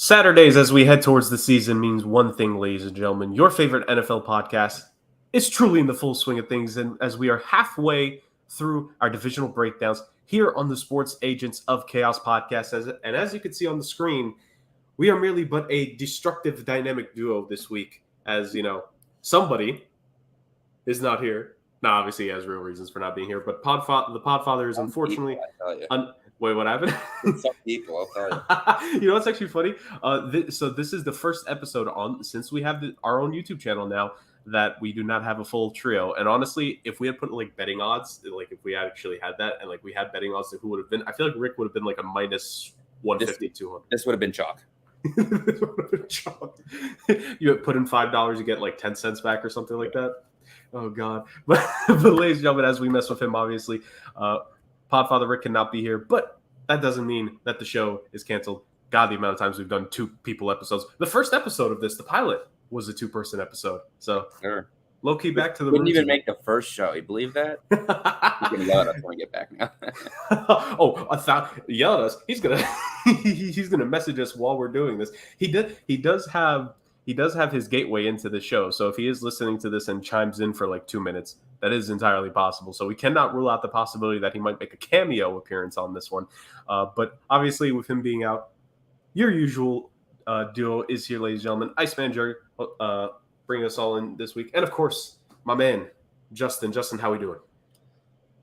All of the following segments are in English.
Saturdays, as we head towards the season, means one thing, ladies and gentlemen. Your favorite NFL podcast is truly in the full swing of things. And as we are halfway through our divisional breakdowns here on the Sports Agents of Chaos podcast, as you can see on the screen, we are merely but a destructive dynamic duo this week. As you know, somebody is not here. Now, obviously, he has real reasons for not being here, but the Podfather is unfortunately. Wait, what happened? Some people, I'll tell you. You know what's actually funny? So this is the first episode since we have our own YouTube channel now that we do not have a full trio. And honestly, if we had put like betting odds, like if we actually had that, and like we had betting odds, who would have been? I feel like Rick would have been like a minus 150, 200. This would have been chalk. You would put in $5, you get like 10 cents back or something like that. Oh God! But ladies and gentlemen, as we mess with him, obviously, Podfather Rick cannot be here, but that doesn't mean that the show is canceled. God, the amount of times we've done 2-people episodes. The first episode of this, the pilot, was a 2-person episode. So, sure. Low key back to the. Wouldn't even make the first show. You believe that? He's gonna yell at us when we get back now. Yell at us. He's gonna message us while we're doing this. He does have his gateway into the show. So if he is listening to this and chimes in for like 2 minutes, that is entirely possible. So we cannot rule out the possibility that he might make a cameo appearance on this one. But obviously, with him being out, your usual duo is here, ladies and gentlemen. Iceman Jerry bringing us all in this week. And of course, my man, Justin. Justin, how we doing?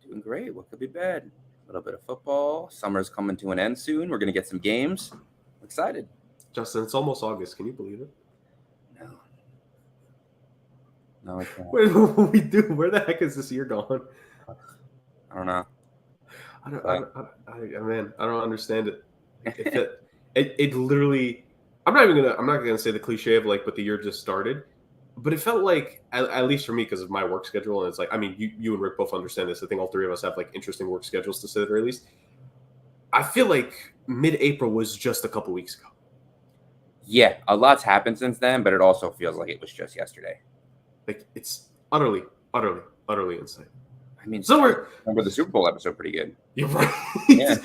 Doing great. What could be bad? A little bit of football. Summer's coming to an end soon. We're going to get some games. I'm excited. Justin, it's almost August. Can you believe it? No, I can't. Wait, what do we do? Where the heck is this year going? I don't know. I don't understand it. It literally. I'm not gonna say the cliche of like, but the year just started. But it felt like, at least for me, because of my work schedule, and it's like, I mean, you and Rick both understand this. I think all three of us have like interesting work schedules to say the very least. I feel like mid-April was just a couple weeks ago. Yeah, a lot's happened since then, but it also feels like it was just yesterday. Like, it's utterly insane. I mean, so remember the Super Bowl episode pretty good. You're right. Yeah, it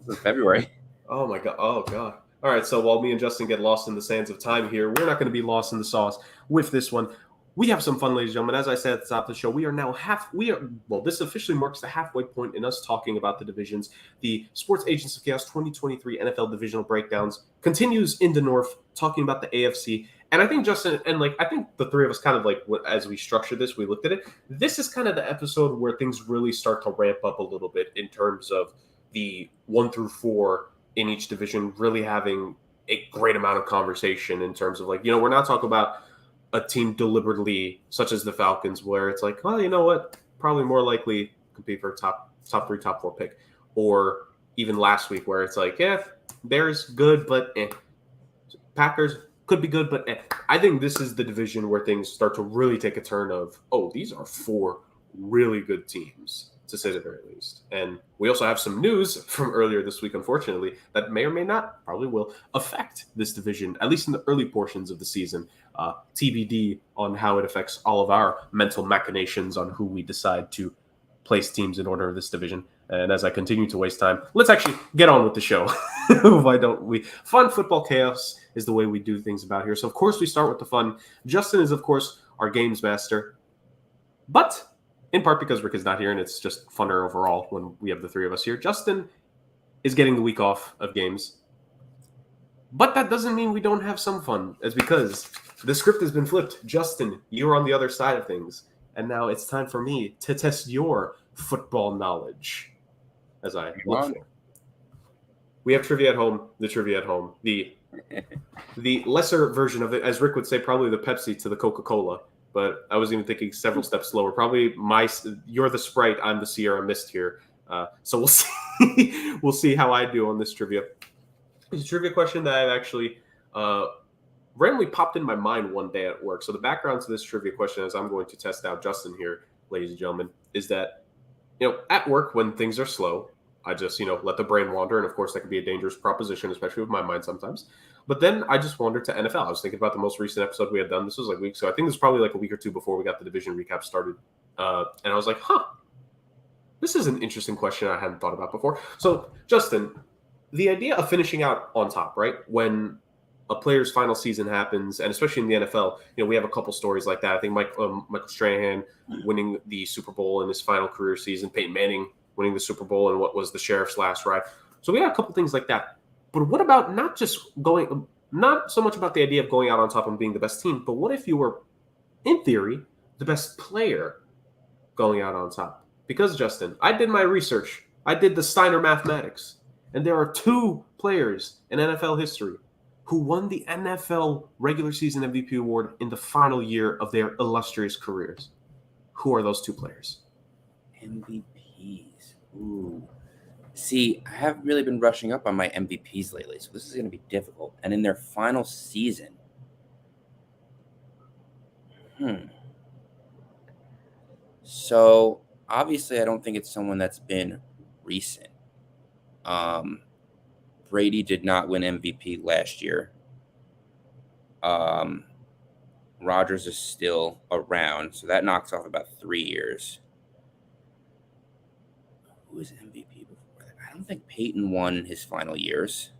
was February. Oh my God. Oh God. All right. So while me and Justin get lost in the sands of time here, we're not going to be lost in the sauce with this one. We have some fun, ladies and gentlemen. As I said at the top of the show, we are now this officially marks the halfway point in us talking about the divisions. The Sports Agents of Chaos 2023 NFL divisional breakdowns continues in the North, talking about the AFC. And I think Justin, and like, I think the three of us kind of like, as we structured this, we looked at it. This is kind of the episode where things really start to ramp up a little bit in terms of the 1 through 4 in each division really having a great amount of conversation in terms of like, you know, we're not talking about a team deliberately such as the Falcons where it's like, well, you know what, probably more likely compete for a top 3, top 4 pick. Or even last week where it's like, yeah, Bears good, but Packers could be good, but I think this is the division where things start to really take a turn of, oh, these are 4 really good teams, to say the very least. And we also have some news from earlier this week, unfortunately, that may or may not, probably will, affect this division, at least in the early portions of the season. TBD on how it affects all of our mental machinations on who we decide to place teams in order of this division. And as I continue to waste time, let's actually get on with the show. Why don't we? Fun football chaos is the way we do things about here. So, of course, we start with the fun. Justin is, of course, our games master. But in part because Rick is not here and it's just funner overall when we have the three of us here. Justin is getting the week off of games. But that doesn't mean we don't have some fun. It's because the script has been flipped. Justin, you're on the other side of things. And now it's time for me to test your football knowledge. As I look for. We have trivia at home. The trivia at home. The lesser version of it, as Rick would say, probably the Pepsi to the Coca-Cola. But I was even thinking several steps slower. Probably you're the Sprite, I'm the Sierra Mist here. So we'll see. We'll see how I do on this trivia. It's a trivia question that I've actually randomly popped in my mind one day at work. So the background to this trivia question, as I'm going to test out Justin here, ladies and gentlemen, is that, you know, at work when things are slow, I just, let the brain wander. And of course, that can be a dangerous proposition, especially with my mind sometimes. But then I just wandered to NFL. I was thinking about the most recent episode we had done. This was like weeks ago. I think this was probably like a week or two before we got the division recap started. And I was like, this is an interesting question I hadn't thought about before. So, Justin, the idea of finishing out on top, right? When a player's final season happens, and especially in the NFL, we have a couple stories like that. I think Michael Strahan winning the Super Bowl in his final career season, Peyton Manning winning the Super Bowl in what was the Sheriff's last ride. So we got a couple things like that. But what about not so much about the idea of going out on top and being the best team, but what if you were, in theory, the best player going out on top? Because, Justin, I did my research. I did the Steiner mathematics. And there are 2 players in NFL history who won the NFL regular season MVP award in the final year of their illustrious careers. Who are those 2 players? MVPs. Ooh. See, I haven't really been rushing up on my MVPs lately, so this is going to be difficult. And in their final season. So, obviously, I don't think it's someone that's been recent. Brady did not win MVP last year. Rodgers is still around, so that knocks off about 3 years. Who was MVP before that? I don't think Peyton won his final years.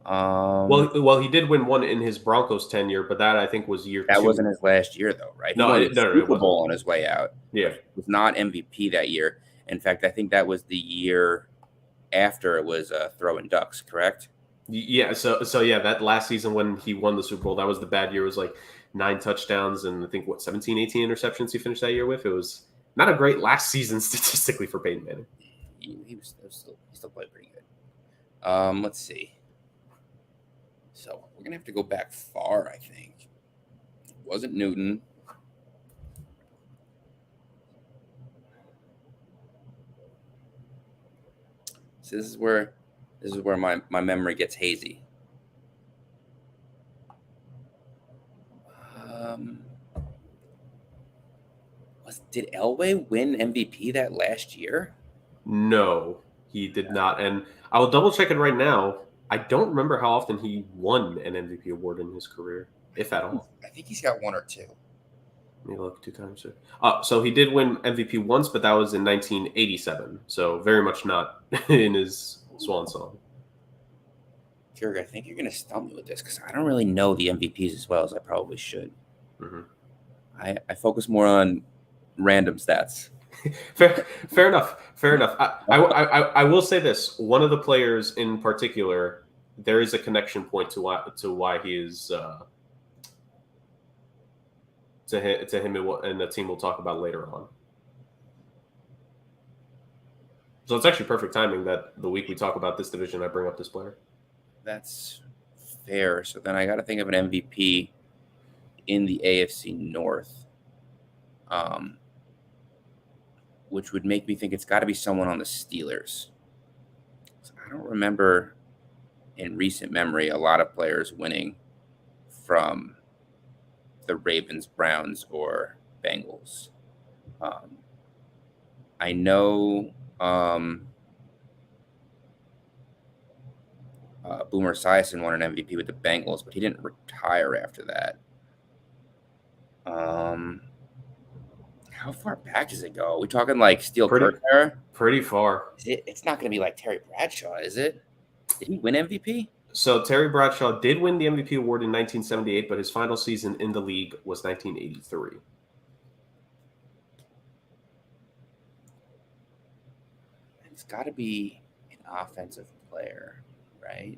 Well, he did win one in his Broncos tenure, but that I think was year 2. That wasn't his last year, though, right? No, he won it the Super wasn't. Bowl on his way out. Yeah, He was not MVP that year. In fact, I think that was the year after it was throwing ducks, correct? Yeah, so yeah, that last season when he won the Super Bowl, that was the bad year. It was like 9 touchdowns and I think 17, 18 interceptions he finished that year with. It was not a great last season statistically for Peyton Manning. He still played pretty good. Let's see. So we're gonna have to go back far, I think. It wasn't Newton. So this is where my memory gets hazy. Did Elway win MVP that last year? No, he did not. And I will double check it right now. I don't remember how often he won an MVP award in his career, if at all. I think he's got 1 or 2. Let me look 2 times. So he did win MVP once, but that was in 1987. So very much not in his swan song. Jurg, I think you're going to stump me with this because I don't really know the MVPs as well as I probably should. Mm-hmm. I focus more on random stats. Fair enough. I will say this: one of the players in particular, there is a connection point to why he is to him and the team we'll talk about later on. So it's actually perfect timing that the week we talk about this division, I bring up this player. That's fair. So then I got to think of an MVP in the AFC North. Which would make me think it's got to be someone on the Steelers. So I don't remember in recent memory a lot of players winning from the Ravens, Browns, or Bengals. I know Boomer Esiason won an MVP with the Bengals, but he didn't retire after that. How far back does it go? Are we talking like Steel Curtain era? Pretty far. It's not going to be like Terry Bradshaw, is it? Did he win MVP? So Terry Bradshaw did win the MVP award in 1978, but his final season in the league was 1983. It's got to be an offensive player, right?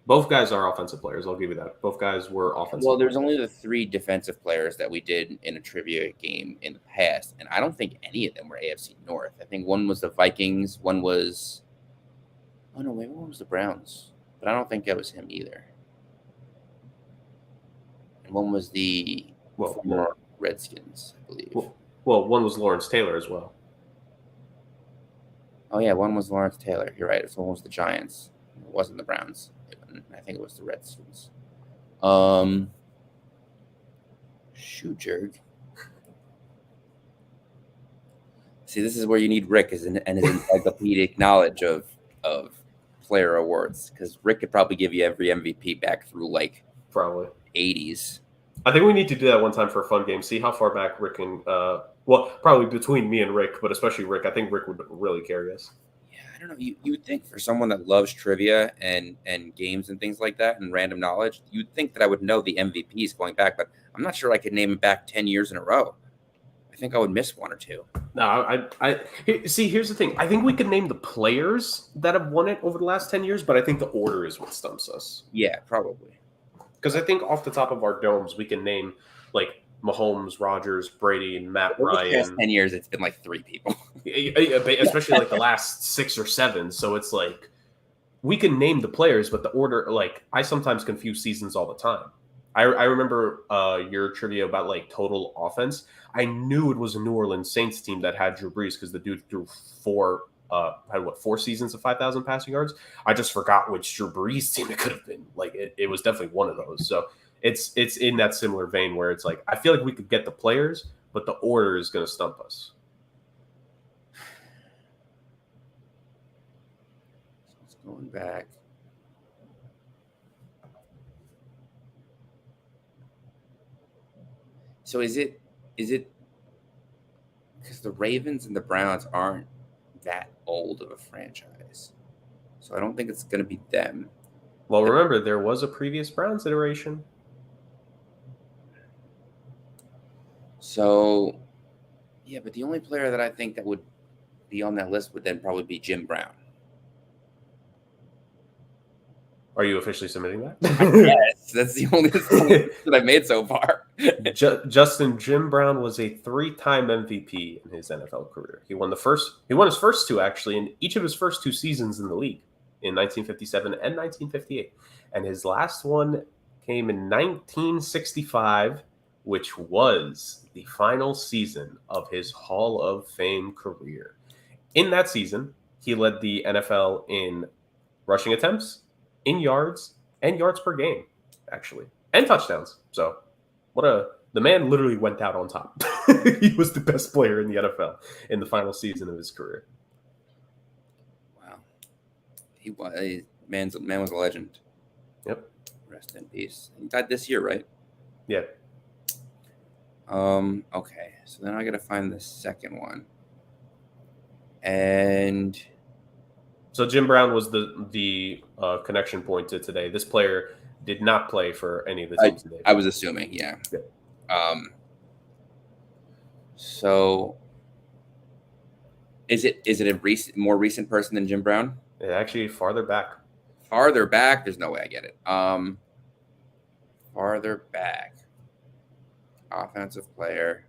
Both guys are offensive players. I'll give you that. Both guys were offensive. Well, there's only the 3 defensive players that we did in a trivia game in the past, and I don't think any of them were AFC North. I think one was the Vikings, one was – oh, no, maybe one was the Browns, but I don't think that was him either. And one was the former Redskins, I believe. Well, one was Lawrence Taylor as well. Oh, yeah, one was Lawrence Taylor. You're right. One was the Giants. It wasn't the Browns. I think it was the Redskins. Shoot, Jurg. See, this is where you need Rick and his encyclopedic knowledge of player awards, because Rick could probably give you every MVP back through like probably 80s. I think we need to do that one time for a fun game. See how far back Rick can. Well, probably between me and Rick, but especially Rick. I think Rick would really carry us. I don't know. You would think for someone that loves trivia and games and things like that and random knowledge, you'd think that I would know the MVPs going back, but I'm not sure I could name them back 10 years in a row. I think I would miss one or two. No, see. Here's the thing. I think we could name the players that have won it over the last 10 years, but I think the order is what stumps us. Yeah, probably. Because I think off the top of our domes, we can name like Mahomes, Rodgers, Brady, and Matt Over the Ryan. past 10 years, it's been like 3 people. Especially like the last 6 or 7. So it's like we can name the players, but the order, like I sometimes confuse seasons all the time. I remember your trivia about like total offense. I knew it was a New Orleans Saints team that had Drew Brees because the dude threw 4 seasons of 5,000 passing yards. I just forgot which Drew Brees team it could have been. Like it was definitely one of those. So it's in that similar vein where it's like I feel like we could get the players, but the order is going to stump us. So it's going back. So is it because the Ravens and the Browns aren't that old of a franchise, so I don't think it's going to be them. Well, remember there was a previous Browns iteration. So, yeah, but the only player that I think that would be on that list would then probably be Jim Brown. Are you officially submitting that? Yes, that's the only that I've made so far. Justin, Jim Brown was a 3-time MVP in his NFL career. He won his first 2 actually in each of his first 2 seasons in the league in 1957 and 1958. And his last one came in 1965, which was the final season of his Hall of Fame career. In that season, he led the NFL in rushing attempts, in yards, and yards per game, actually, and touchdowns. So the man literally went out on top. He was the best player in the NFL in the final season of his career. Wow. Man was a legend. Yep. Rest in peace. He died this year, right? Yeah. Okay. So then I got to find the second one. And so Jim Brown was the connection point to today. This player did not play for any of the teams today. I was assuming, yeah. So is it a more recent person than Jim Brown? Actually, farther back. Farther back? There's no way I get it. Farther back. Offensive player.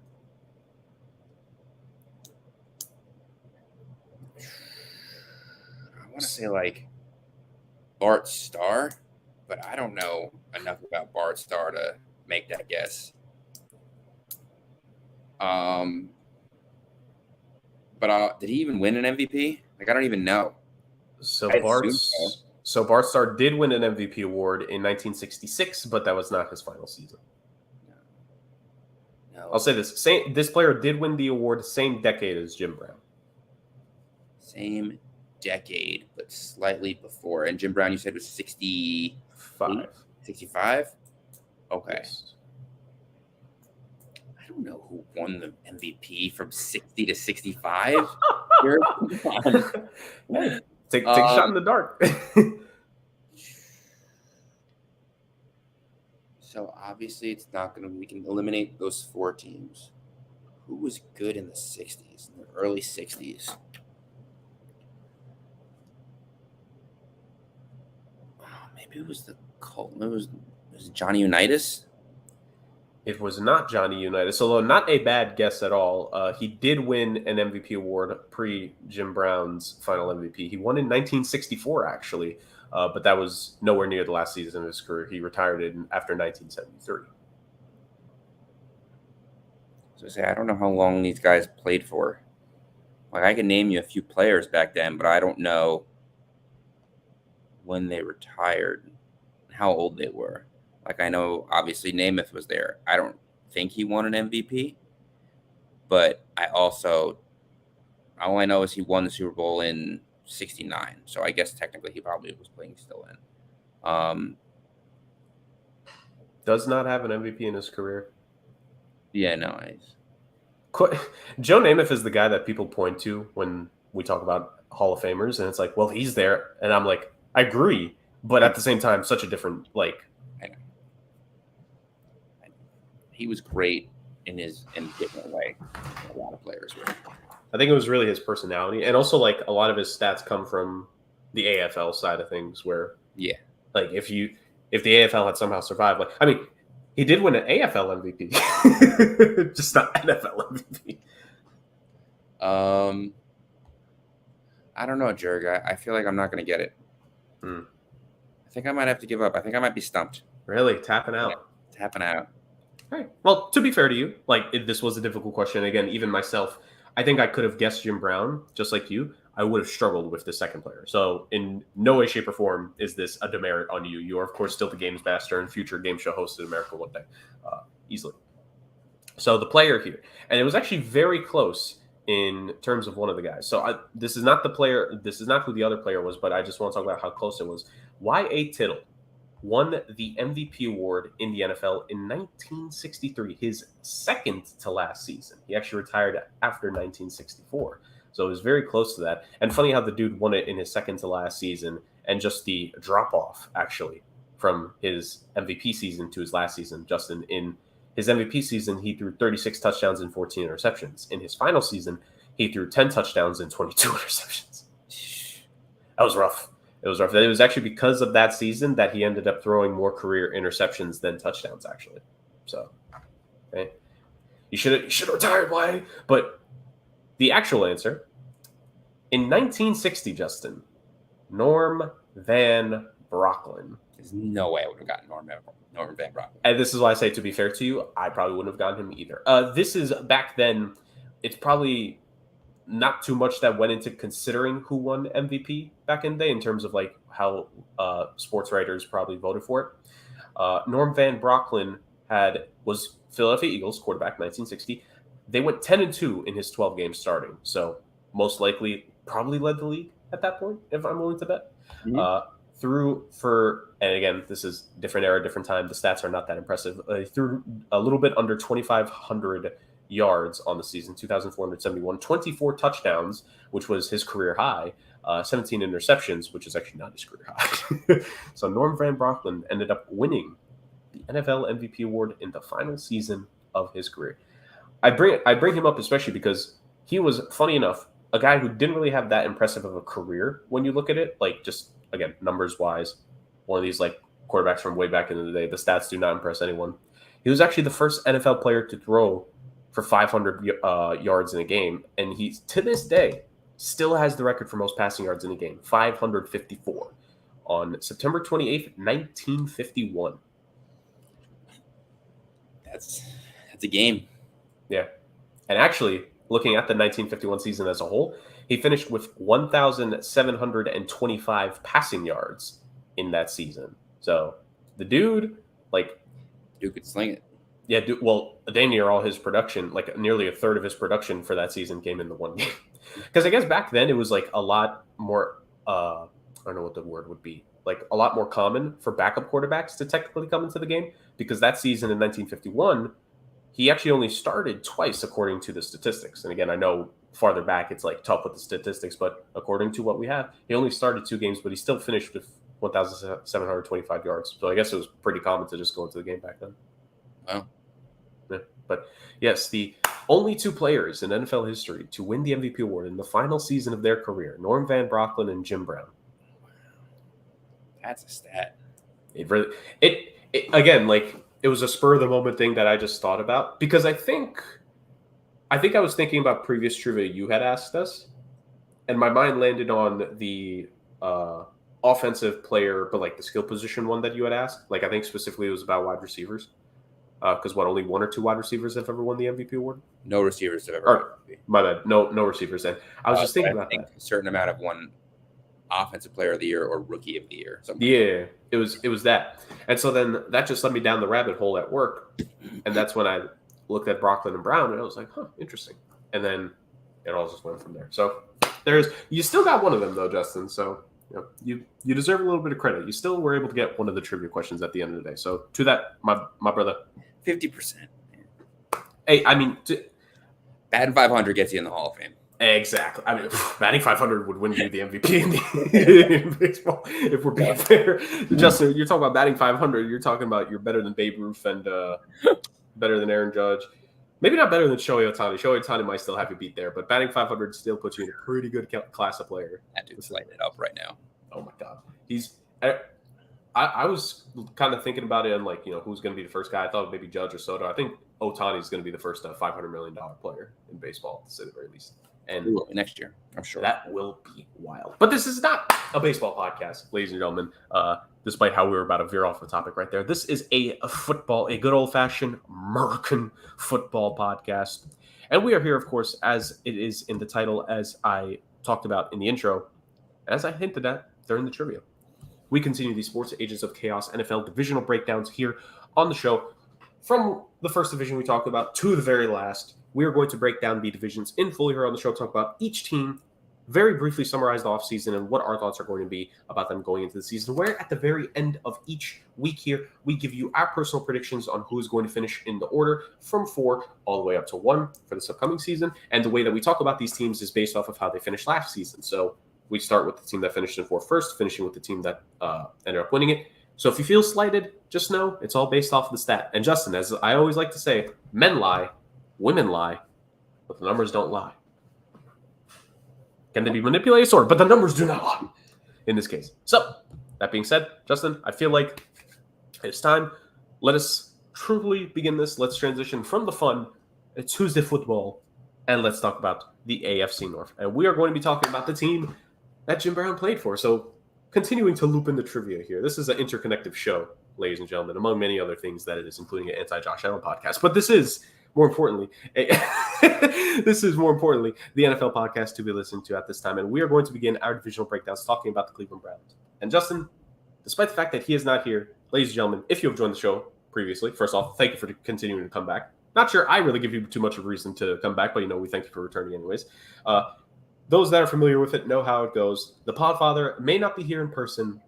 I want to say like Bart Starr, but I don't know enough about Bart Starr to make that guess. But did he even win an MVP? Like I don't even know. So Bart Starr did win an MVP award in 1966, but that was not his final season. No. I'll say this: this player did win the award same decade as Jim Brown. Same decade, but slightly before. And Jim Brown, you said was 65. 65? Okay. Yes. I don't know who won the MVP from 60 to 65. Take a shot in the dark. So obviously it's not going to, we can eliminate those 4 teams. Who was good in the 60s, in the early 60s? Maybe it was the Colt. Maybe it was Johnny Unitas? It was not Johnny Unitas, although not a bad guess at all. He did win an MVP award pre-Jim Brown's final MVP. He won in 1964, actually, but that was nowhere near the last season of his career. He retired after 1973. So I don't know how long these guys played for. Like I can name you a few players back then, but I don't know when they retired, how old they were. Like I know, obviously, Namath was there. I don't think he won an MVP, but all I know is he won the Super Bowl in '69. So I guess technically he probably was playing still in. Does not have an MVP in his career. Yeah, no. Joe Namath is the guy that people point to when we talk about Hall of Famers, and it's like, well, he's there, and I'm like, I agree, but at the same time, such a different like. I know. He was great in a different way. A lot of players were. I think it was really his personality, and also like a lot of his stats come from the AFL side of things, where like if the AFL had somehow survived, like I mean, he did win an AFL MVP, just not NFL MVP. I don't know, Jurg. I feel like I'm not going to get it. I think I might have to give up. I think I might be stumped. Really? Tapping out? Yeah, tapping out. All right. Well, to be fair to you, like this was a difficult question. Again, even myself, I think I could have guessed Jim Brown, just like you. I would have struggled with the second player. So in no way, shape, or form is this a demerit on you. You are, of course, still the games master and future game show host in America one day. Easily. So the player here. And it was actually very close in terms of one of the guys. So this is not the player. This is not who the other player was, but I just want to talk about how close it was. Y.A. Tittle won the MVP award in the NFL in 1963, his second to last season. He actually retired after 1964. So it was very close to that. And funny how the dude won it in his second to last season, and just the drop off actually from his MVP season to his last season. Justin, in his MVP season, he threw 36 touchdowns and 14 interceptions. In his final season, he threw 10 touchdowns and 22 interceptions. That was rough. It was rough. It was actually because of that season that he ended up throwing more career interceptions than touchdowns, actually. So, okay. You should have retired, why? But the actual answer, in 1960, Justin, Norm Van Brocklin. There's no way I would have gotten Norm Van Brocklin. And this is why I say, to be fair to you, I probably wouldn't have gotten him either. This is back then. It's probably not too much that went into considering who won MVP back in the day in terms of like how sports writers probably voted for it. Norm Van Brocklin was Philadelphia Eagles quarterback, 1960. They went 10-2 in his 12 games starting. So most likely probably led the league at that point, if I'm willing to bet. And again, this is different era, different time. The stats are not that impressive. He threw a little bit under 2,500 yards on the season, 2,471, 24 touchdowns, which was his career high, 17 interceptions, which is actually not his career high. So Norm Van Brocklin ended up winning the NFL MVP award in the final season of his career. I bring him up especially because he was, funny enough, a guy who didn't really have that impressive of a career when you look at it, like just, again, numbers-wise, one of these like quarterbacks from way back in the day. The stats do not impress anyone. He was actually the first NFL player to throw for 500 yards in a game, and he, to this day, still has the record for most passing yards in a game, 554, on September 28th, 1951. That's a game. Yeah. And actually, looking at the 1951 season as a whole, he finished with 1,725 passing yards in that season. So the dude could sling it. Yeah, damn near all his production, like nearly a third of his production for that season came in the one game. Because I guess back then it was like a lot more, I don't know what the word would be, like a lot more common for backup quarterbacks to technically come into the game. Because that season in 1951, he actually only started twice according to the statistics. And again, I know farther back it's like tough with the statistics, but according to what we have, he only started 2 games, but he still finished with 1,725 yards. So I guess it was pretty common to just go into the game back then. Wow. Yeah. But yes, the only 2 players in NFL history to win the MVP award in the final season of their career, Norm Van Brocklin and Jim Brown. That's a stat. It again, like, it was a spur of the moment thing that I just thought about, because I think I was thinking about previous trivia you had asked us, and my mind landed on the offensive player, but like the skill position one that you had asked. Like, I think specifically it was about wide receivers, because only 1 or 2 wide receivers have ever won the MVP award. No receivers have ever. My bad. No receivers. And I was just thinking about that. A certain amount of won offensive player of the year or rookie of the year. Yeah, it was that. And so then that just led me down the rabbit hole at work. And that's when I looked at Brocklin and Brown, and I was like, huh, interesting. And then it all just went from there. So you still got one of them though, Justin. So you deserve a little bit of credit. You still were able to get one of the trivia questions at the end of the day. So to that, my brother. 50%. Hey, I mean, batting 500 gets you in the Hall of Fame. Exactly. I mean, batting 500 would win you the MVP in baseball, if we're being fair. Justin, you're talking about batting 500. You're talking about you're better than Babe Ruth and better than Aaron Judge. Maybe not better than Shohei Ohtani. Shohei Ohtani might still have you beat there, but batting 500 still puts you in a pretty good class of player. That dude's lighting it up right now. Oh my God. I was kind of thinking about it and like, who's going to be the first guy. I thought maybe Judge or Soto. I think Ohtani is going to be the first $500 million player in baseball, to say the very least. And next year, I'm sure. That will be wild. But this is not a baseball podcast, ladies and gentlemen. Despite how we were about to veer off the topic right there, this is a good old-fashioned American football podcast. And we are here, of course, as it is in the title, as I talked about in the intro, as I hinted at during the trivia. We continue the Sports Agents of Chaos NFL divisional breakdowns here on the show. From the first division we talked about to the very last, we are going to break down the divisions in full here on the show, talk about each team, very briefly summarize the offseason and what our thoughts are going to be about them going into the season, where at the very end of each week here, we give you our personal predictions on who's going to finish in the order from 4 all the way up to 1 for this upcoming season. And the way that we talk about these teams is based off of how they finished last season. So we start with the team that finished in 4th first, finishing with the team that ended up winning it. So if you feel slighted, just know it's all based off of the stat. And Justin, as I always like to say, men lie, women lie, but the numbers don't lie. Can they be manipulated? Sort of, but the numbers do not lie in this case. So that being said, Justin, I feel like it's time. Let us truly begin this. Let's transition from the fun to Tuesday football, and let's talk about the AFC North. And we are going to be talking about the team that Jim Brown played for. So continuing to loop in the trivia here. This is an interconnective show, ladies and gentlemen, among many other things that it is, including an anti-Josh Allen podcast. But this is, more importantly, the NFL podcast to be listened to at this time. And we are going to begin our divisional breakdowns talking about the Cleveland Browns. And Justin, despite the fact that he is not here, ladies and gentlemen, if you have joined the show previously, first off, thank you for continuing to come back. Not sure I really give you too much of a reason to come back, but we thank you for returning anyways. Those that are familiar with it know how it goes. The Podfather may not be here in person,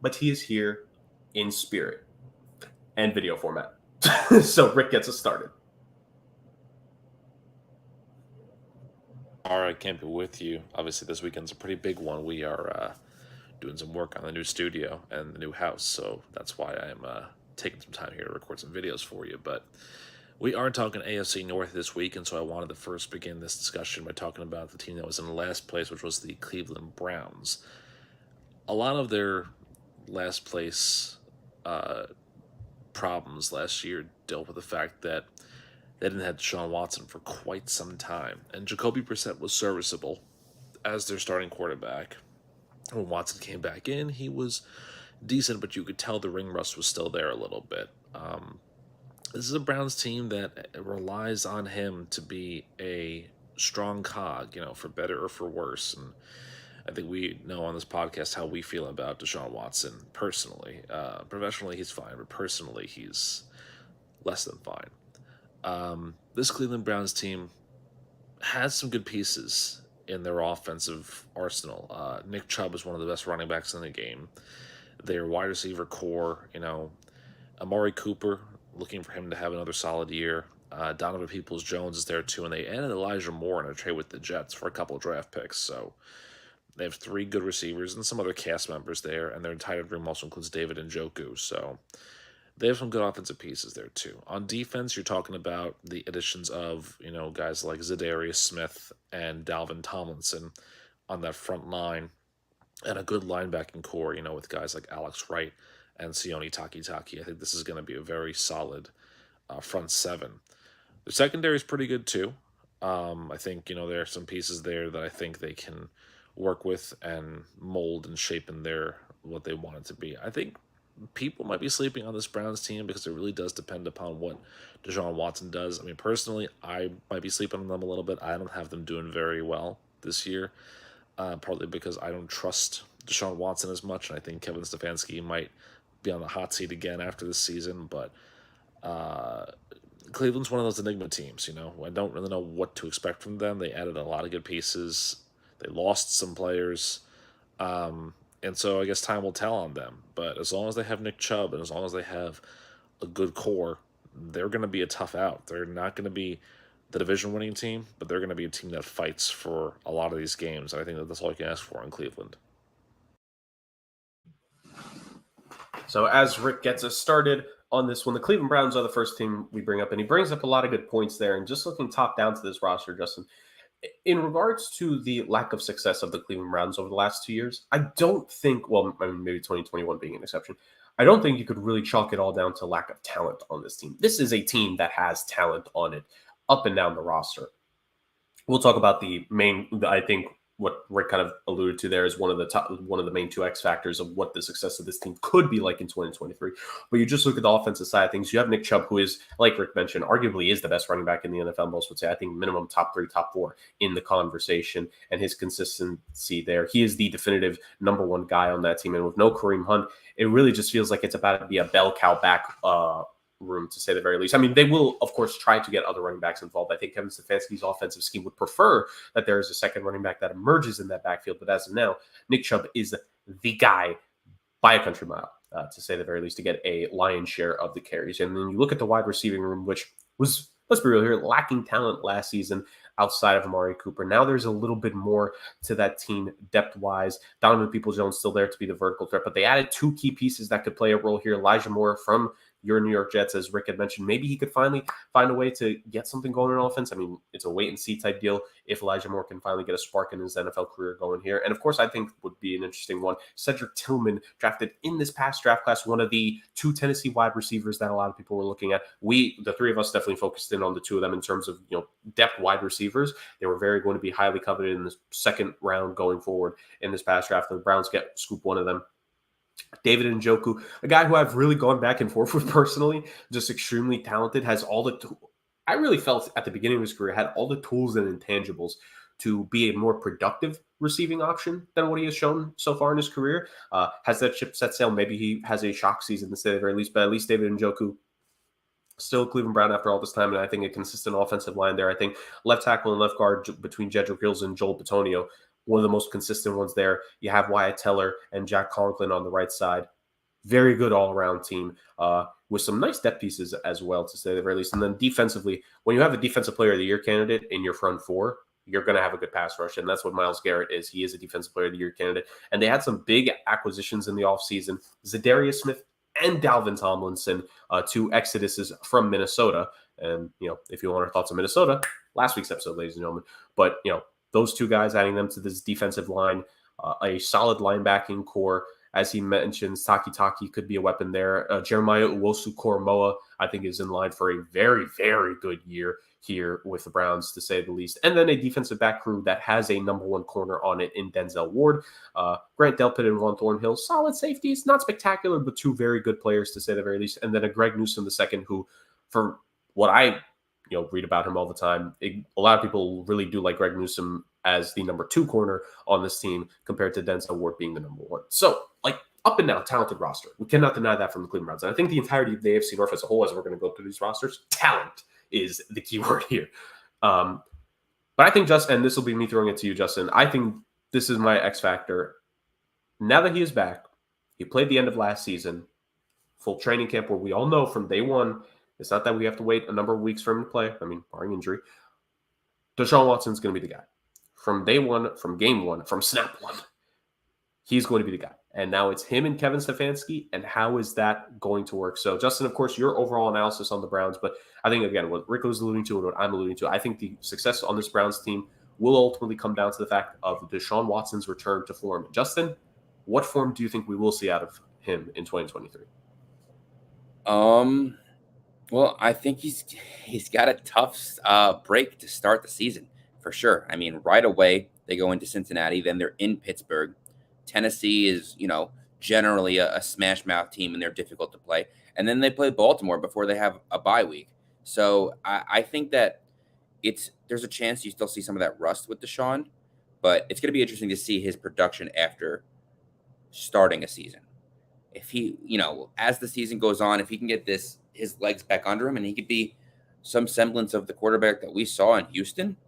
but he is here in spirit and video format. So Rick gets us started. All right, can't be with you. Obviously, this weekend's a pretty big one. We are doing some work on the new studio and the new house, so that's why I'm taking some time here to record some videos for you. But we are talking AFC North this week, and so I wanted to first begin this discussion by talking about the team that was in last place, which was the Cleveland Browns. A lot of their last place problems last year dealt with the fact that they didn't have Deshaun Watson for quite some time, and Jacoby Brissett was serviceable as their starting quarterback. When Watson came back in, he was decent, but you could tell the ring rust was still there a little bit. This is a Browns team that relies on him to be a strong cog, for better or for worse. And I think we know on this podcast how we feel about Deshaun Watson personally. Professionally, he's fine, but personally, he's less than fine. This Cleveland Browns team has some good pieces in their offensive arsenal. Nick Chubb is one of the best running backs in the game. Their wide receiver core, Amari Cooper, looking for him to have another solid year. Donovan Peoples-Jones is there too, and they added Elijah Moore in a trade with the Jets for a couple of draft picks. So they have 3 good receivers and some other cast members there, and their entire room also includes David Njoku. So they have some good offensive pieces there too. On defense, you're talking about the additions of, guys like Zadarius Smith and Dalvin Tomlinson on that front line, and a good linebacking core, with guys like Alex Wright and Sione Takitaki. I think this is going to be a very solid front 7. The secondary is pretty good too. I think, there are some pieces there that I think they can work with and mold and shape in what they want it to be. I think people might be sleeping on this Browns team because it really does depend upon what Deshaun Watson does. I mean, personally, I might be sleeping on them a little bit. I don't have them doing very well this year, partly because I don't trust Deshaun Watson as much, and I think Kevin Stefanski might be on the hot seat again after this season. But Cleveland's one of those enigma teams. I don't really know what to expect from them. They added a lot of good pieces. They lost some players. And so I guess time will tell on them. But as long as they have Nick Chubb and as long as they have a good core, they're going to be a tough out. They're not going to be the division winning team, but they're going to be a team that fights for a lot of these games. And I think that that's all you can ask for in Cleveland. So as Rick gets us started on this one, the Cleveland Browns are the first team we bring up, and he brings up a lot of good points there. And just looking top down to this roster, Justin, in regards to the lack of success of the Cleveland Browns over the last 2 years, I don't think, well, I mean, maybe 2021 being an exception, I don't think you could really chalk it all down to lack of talent on this team. This is a team that has talent on it up and down the roster. We'll talk about I think what Rick kind of alluded to there is one of the main two X factors of what the success of this team could be like in 2023. But you just look at the offensive side of things. You have Nick Chubb, who is, like Rick mentioned, arguably is the best running back in the NFL. Most would say, I think, minimum top 3, top 4 in the conversation, and his consistency there. He is the definitive number 1 guy on that team. And with no Kareem Hunt, it really just feels like it's about to be a bell cow back room, to say the very least. I mean, they will, of course, try to get other running backs involved. I think Kevin Stefanski's offensive scheme would prefer that there is a second running back that emerges in that backfield. But as of now, Nick Chubb is the guy by a country mile, to say the very least, to get a lion's share of the carries. And then you look at the wide receiving room, which was, let's be real here, lacking talent last season outside of Amari Cooper. Now there's a little bit more to that team depth-wise. Donovan Peoples-Jones still there to be the vertical threat, but they added 2 key pieces that could play a role here. Elijah Moore from your New York Jets, as Rick had mentioned, maybe he could finally find a way to get something going in offense. I mean, it's a wait-and-see type deal if Elijah Moore can finally get a spark in his NFL career going here. And, of course, I think would be an interesting one. Cedric Tillman, drafted in this past draft class, one of the 2 Tennessee wide receivers that a lot of people were looking at. The 3 of us, definitely focused in on the 2 of them in terms of, depth wide receivers. They were going to be highly coveted in the second round going forward in this past draft. The Browns scoop one of them. David Njoku, a guy who I've really gone back and forth with personally, just extremely talented, has all the I really felt at the beginning of his career had all the tools and intangibles to be a more productive receiving option than what he has shown so far in his career. Has that chip set sail? Maybe he has a shock season to say the very least, but at least David Njoku, still Cleveland Brown after all this time, and I think a consistent offensive line there. I think left tackle and left guard between Jedrick Wills and Joel Bitonio, one of the most consistent ones there. You have Wyatt Teller and Jack Conklin on the right side. Very good all-around team with some nice depth pieces as well, to say the very least. And then defensively, when you have a defensive player of the year candidate in your front 4, you're going to have a good pass rush, and that's what Myles Garrett is. He is a defensive player of the year candidate. And they had some big acquisitions in the offseason. Zadarius Smith and Dalvin Tomlinson, 2 exoduses from Minnesota. And, if you want our thoughts on Minnesota, last week's episode, ladies and gentlemen. But, those 2 guys, adding them to this defensive line, a solid linebacking core. As he mentions, Taki could be a weapon there. Jeremiah Uwosu-Koromoa, I think, is in line for a very, very good year here with the Browns, to say the least. And then a defensive back crew that has a number 1 corner on it in Denzel Ward. Grant Delpit and Juan Thornhill, solid safeties, not spectacular, but 2 very good players, to say the very least. And then a Greg Newsome II, who, for what I read about him all the time, a lot of people really do like Greg Newsome as the number 2 corner on this team compared to Denzel Ward being the number 1. So, up and down, talented roster. We cannot deny that from the Cleveland Browns. And I think the entirety of the AFC North as a whole, as we're going to go through these rosters, talent is the key word here. But I think, Justin, and this will be me throwing it to you, Justin, I think this is my X factor. Now that he is back, he played the end of last season, full training camp, where we all know from day one, it's not that we have to wait a number of weeks for him to play. I mean, barring injury. Deshaun Watson's going to be the guy. From day one, from game 1, from snap 1, he's going to be the guy. And now it's him and Kevin Stefanski, and how is that going to work? So, Justin, of course, your overall analysis on the Browns, but I think, again, what Rick was alluding to and what I'm alluding to, I think the success on this Browns team will ultimately come down to the fact of Deshaun Watson's return to form. Justin, what form do you think we will see out of him in 2023? Well, I think he's got a tough break to start the season, for sure. I mean, right away, they go into Cincinnati, then they're in Pittsburgh. Tennessee is, generally a smash mouth team, and they're difficult to play. And then they play Baltimore before they have a bye week. So I think that there's a chance you still see some of that rust with Deshaun, but it's going to be interesting to see his production after starting a season. If he, as the season goes on, if he can get his legs back under him and he could be some semblance of the quarterback that we saw in Houston,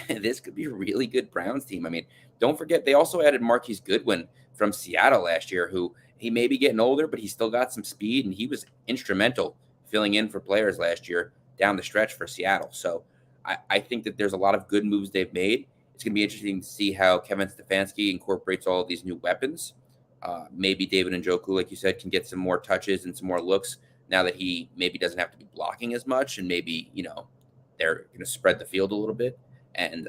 this could be a really good Browns team. I mean, don't forget, they also added Marquise Goodwin from Seattle last year, who he may be getting older, but he still got some speed, and he was instrumental filling in for players last year down the stretch for Seattle. So I think that there's a lot of good moves they've made. It's going to be interesting to see how Kevin Stefanski incorporates all of these new weapons. Maybe David Njoku, like you said, can get some more touches and some more looks now that he maybe doesn't have to be blocking as much, and maybe, they're going to spread the field a little bit. And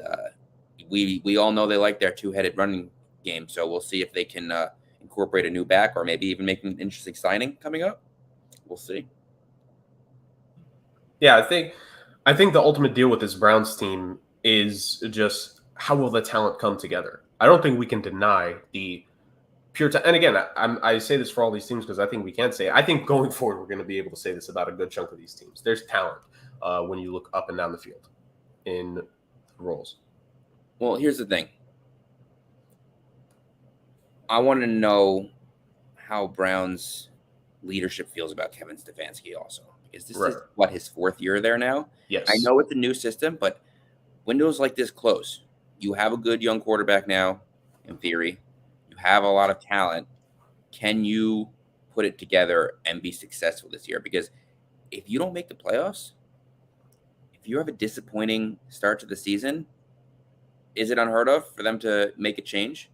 we all know they like their two-headed running game, so we'll see if they can incorporate a new back or maybe even make an interesting signing coming up. We'll see. Yeah, I think the ultimate deal with this Browns team is just how will the talent come together. I don't think we can deny the pure talent. And again, I say this for all these teams because I think we can say it. I think going forward we're going to be able to say this about a good chunk of these teams. There's talent when you look up and down the field in roles. Well, here's the thing. I want to know how Browns leadership feels about Kevin Stefanski also. Because this is, his fourth year there now? Yes. I know it's a new system, but windows like this close. You have a good young quarterback now, in theory. You have a lot of talent. Can you put it together and be successful this year? Because if you don't make the playoffs, if you have a disappointing start to the season, is it unheard of for them to make a change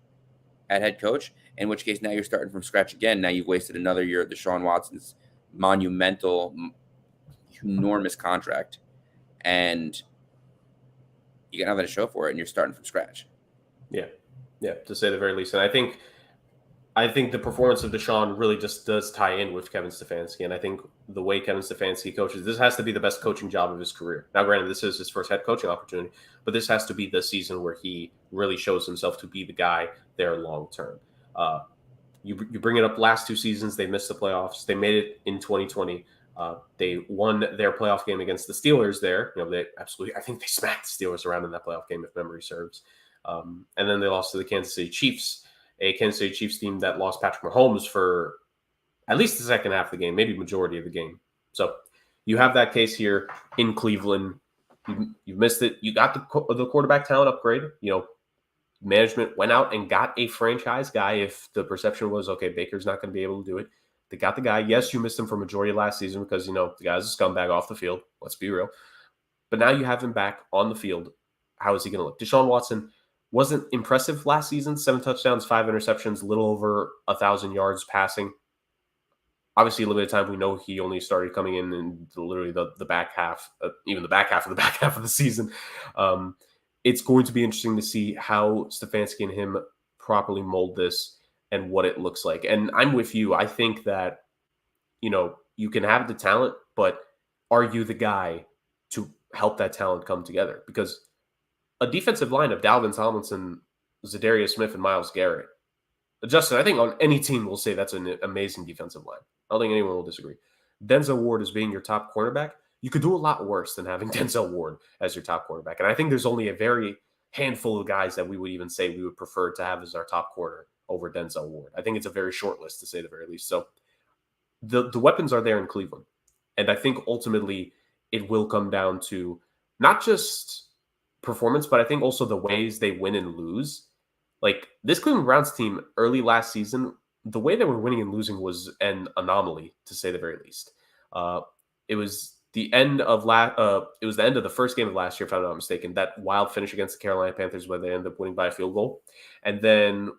at head coach? In which case, now you're starting from scratch again. Now you've wasted another year of Deshaun Watson's monumental, enormous contract, and you got nothing to show for it, and you're starting from scratch. Yeah, to say the very least. And I think the performance of Deshaun really just does tie in with Kevin Stefanski. And I think the way Kevin Stefanski coaches, this has to be the best coaching job of his career. Now, granted, this is his first head coaching opportunity, but this has to be the season where he really shows himself to be the guy there long term. You bring it up last two seasons, they missed the playoffs. They made it in 2020. They won their playoff game against the Steelers there. I think they smacked the Steelers around in that playoff game, if memory serves. And then they lost to the Kansas City Chiefs, a Kansas City Chiefs team that lost Patrick Mahomes for at least the second half of the game, maybe majority of the game. So you have that case here in Cleveland. You missed it. You got the quarterback talent upgrade. Management went out and got a franchise guy. If the perception was, okay, Baker's not going to be able to do it, they got the guy. Yes, you missed him for majority of last season because, the guy's a scumbag off the field. Let's be real. But now you have him back on the field. How is he going to look? Deshaun Watson wasn't impressive last season. 7 touchdowns, 5 interceptions, a little over 1,000 yards passing. Obviously, a limited time. We know he only started coming in literally the back half, even the back half of the back half of the season. It's going to be interesting to see how Stefanski and him properly mold this and what it looks like. And I'm with you. I think that, you can have the talent, but are you the guy to help that talent come together? Because a defensive line of Dalvin Tomlinson, Zadarius Smith, and Myles Garrett, Justin, I think on any team will say that's an amazing defensive line. I don't think anyone will disagree. Denzel Ward as being your top cornerback, you could do a lot worse than having Denzel Ward as your top cornerback. And I think there's only a very handful of guys that we would even say we would prefer to have as our top corner over Denzel Ward. I think it's a very short list, to say the very least. So the weapons are there in Cleveland. And I think ultimately it will come down to not just performance, but I think also the ways they win and lose. Like this Cleveland Browns team early last season, the way they were winning and losing was an anomaly, to say the very least. It was the end of the first game of last year, if I'm not mistaken, that wild finish against the Carolina Panthers where they ended up winning by a field goal. And then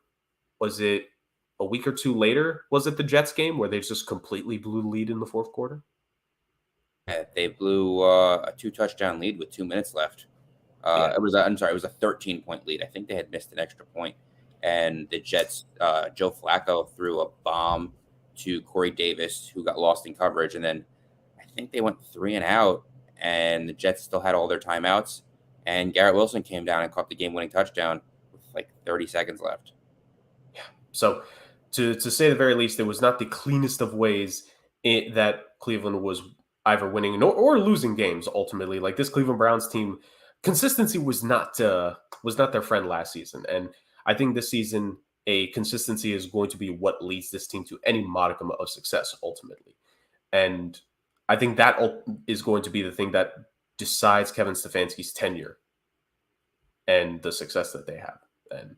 was it a week or two later? Was it the Jets game where they just completely blew the lead in the fourth quarter? Yeah, they blew a 2-touchdown lead with 2 minutes left. It was a 13-point lead. I think they had missed an extra point. And the Jets, Joe Flacco threw a bomb to Corey Davis, who got lost in coverage. And then I think they went 3 and out, and the Jets still had all their timeouts. And Garrett Wilson came down and caught the game-winning touchdown with like 30 seconds left. Yeah. So to say the very least, it was not the cleanest of ways that Cleveland was either winning or losing games ultimately. Like this Cleveland Browns team, consistency was not their friend last season. And I think this season, a consistency is going to be what leads this team to any modicum of success ultimately. And I think that is going to be the thing that decides Kevin Stefanski's tenure and the success that they have. And,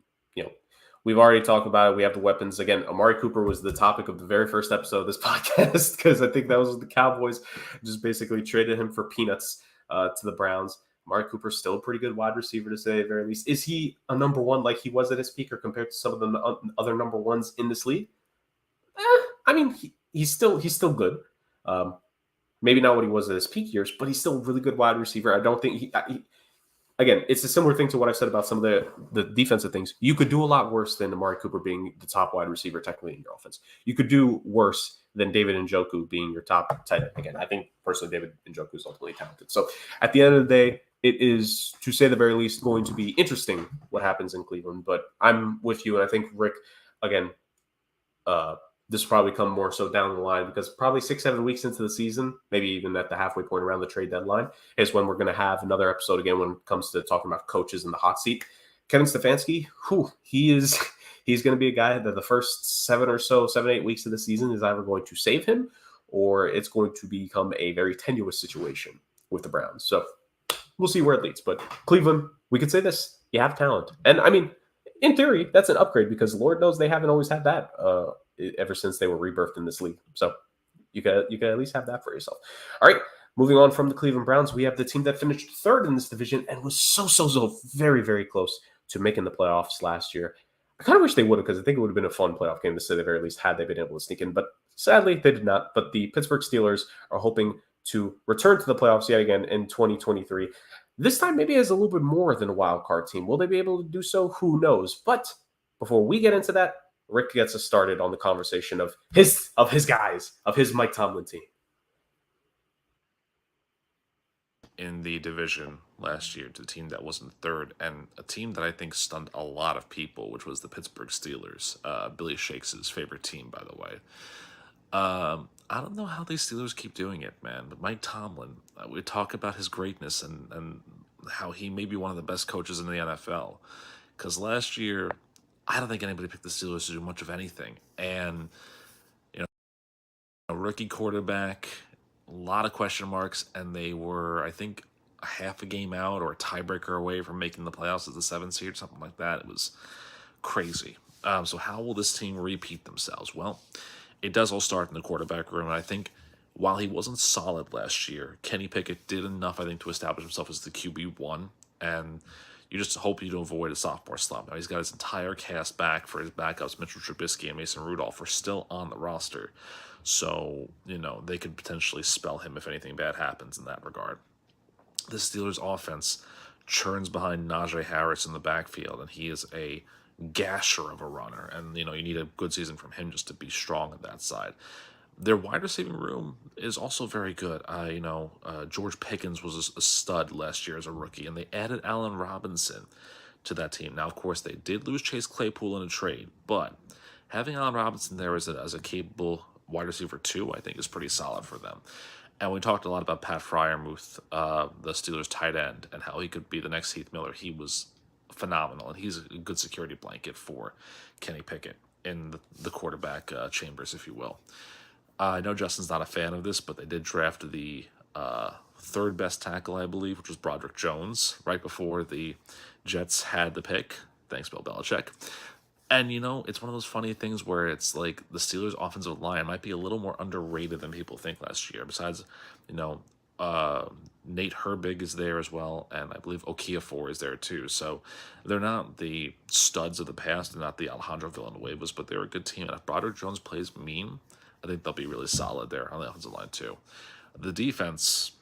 we've already talked about it. We have the weapons. Again, Amari Cooper was the topic of the very first episode of this podcast because I think that was the Cowboys just basically traded him for peanuts to the Browns. Amari Cooper's still a pretty good wide receiver to say the very least. Is he a number one like he was at his peak or compared to some of the other number ones in this league? I mean, he's still good. Maybe not what he was at his peak years, but he's still a really good wide receiver. I don't think again, it's a similar thing to what I said about some of the defensive things. You could do a lot worse than Amari Cooper being the top wide receiver technically in your offense. You could do worse than David Njoku being your top tight end. Again, I think personally David Njoku is ultimately talented. So at the end of the day, it is, to say the very least, going to be interesting what happens in Cleveland. But I'm with you, and I think Rick, again, this will probably come more so down the line because probably 6-7 weeks into the season, maybe even at the halfway point around the trade deadline, is when we're going to have another episode again when it comes to talking about coaches in the hot seat. Kevin Stefanski, he's going to be a guy that the first 7-8 weeks of the season is either going to save him or it's going to become a very tenuous situation with the Browns. So we'll see where it leads. But Cleveland, we could say this, you have talent. And I mean, in theory, that's an upgrade because Lord knows they haven't always had that ever since they were rebirthed in this league. So you can at least have that for yourself. All right, moving on from the Cleveland Browns, we have the team that finished third in this division and was so very, very close to making the playoffs last year. I kind of wish they would have because I think it would have been a fun playoff game to say the very least had they been able to sneak in. But sadly, they did not. But the Pittsburgh Steelers are hoping to return to the playoffs yet again in 2023. This time maybe as a little bit more than a wild card team. Will they be able to do so? Who knows? But before we get into that, Rick gets us started on the conversation of his guys, of his Mike Tomlin team. In the division last year, to a team that wasn't third, and a team that I think stunned a lot of people, which was the Pittsburgh Steelers, Billy Shakes' favorite team, by the way. I don't know how these Steelers keep doing it, man. But Mike Tomlin, we talk about his greatness and how he may be one of the best coaches in the NFL. Because last year, I don't think anybody picked the Steelers to do much of anything. And, a rookie quarterback, a lot of question marks, and they were, I think, a half a game out or a tiebreaker away from making the playoffs as the 7th seed, something like that. It was crazy. So how will this team repeat themselves? Well, it does all start in the quarterback room, and I think while he wasn't solid last year, Kenny Pickett did enough, I think, to establish himself as the QB1, and you just hope you don't avoid a sophomore slump. Now, he's got his entire cast back for his backups. Mitchell Trubisky and Mason Rudolph are still on the roster. So, they could potentially spell him if anything bad happens in that regard. The Steelers' offense churns behind Najee Harris in the backfield, and he is a gasher of a runner. And, you need a good season from him just to be strong on that side. Their wide receiving room is also very good. George Pickens was a stud last year as a rookie, and they added Allen Robinson to that team. Now, of course, they did lose Chase Claypool in a trade, but having Allen Robinson there as a capable wide receiver too, I think is pretty solid for them. And we talked a lot about Pat Freiermuth, the Steelers tight end, and how he could be the next Heath Miller. He was phenomenal, and he's a good security blanket for Kenny Pickett in the quarterback chambers, if you will. I know Justin's not a fan of this, but they did draft the third best tackle, I believe, which was Broderick Jones, right before the Jets had the pick. Thanks, Bill Belichick. And, it's one of those funny things where it's like the Steelers' offensive line might be a little more underrated than people think last year. Besides, Nate Herbig is there as well, and I believe Okafor is there too. So they're not the studs of the past, and not the Alejandro Villanuevas, but they're a good team. And if Broderick Jones plays mean, I think they'll be really solid there on the offensive line too. The defense,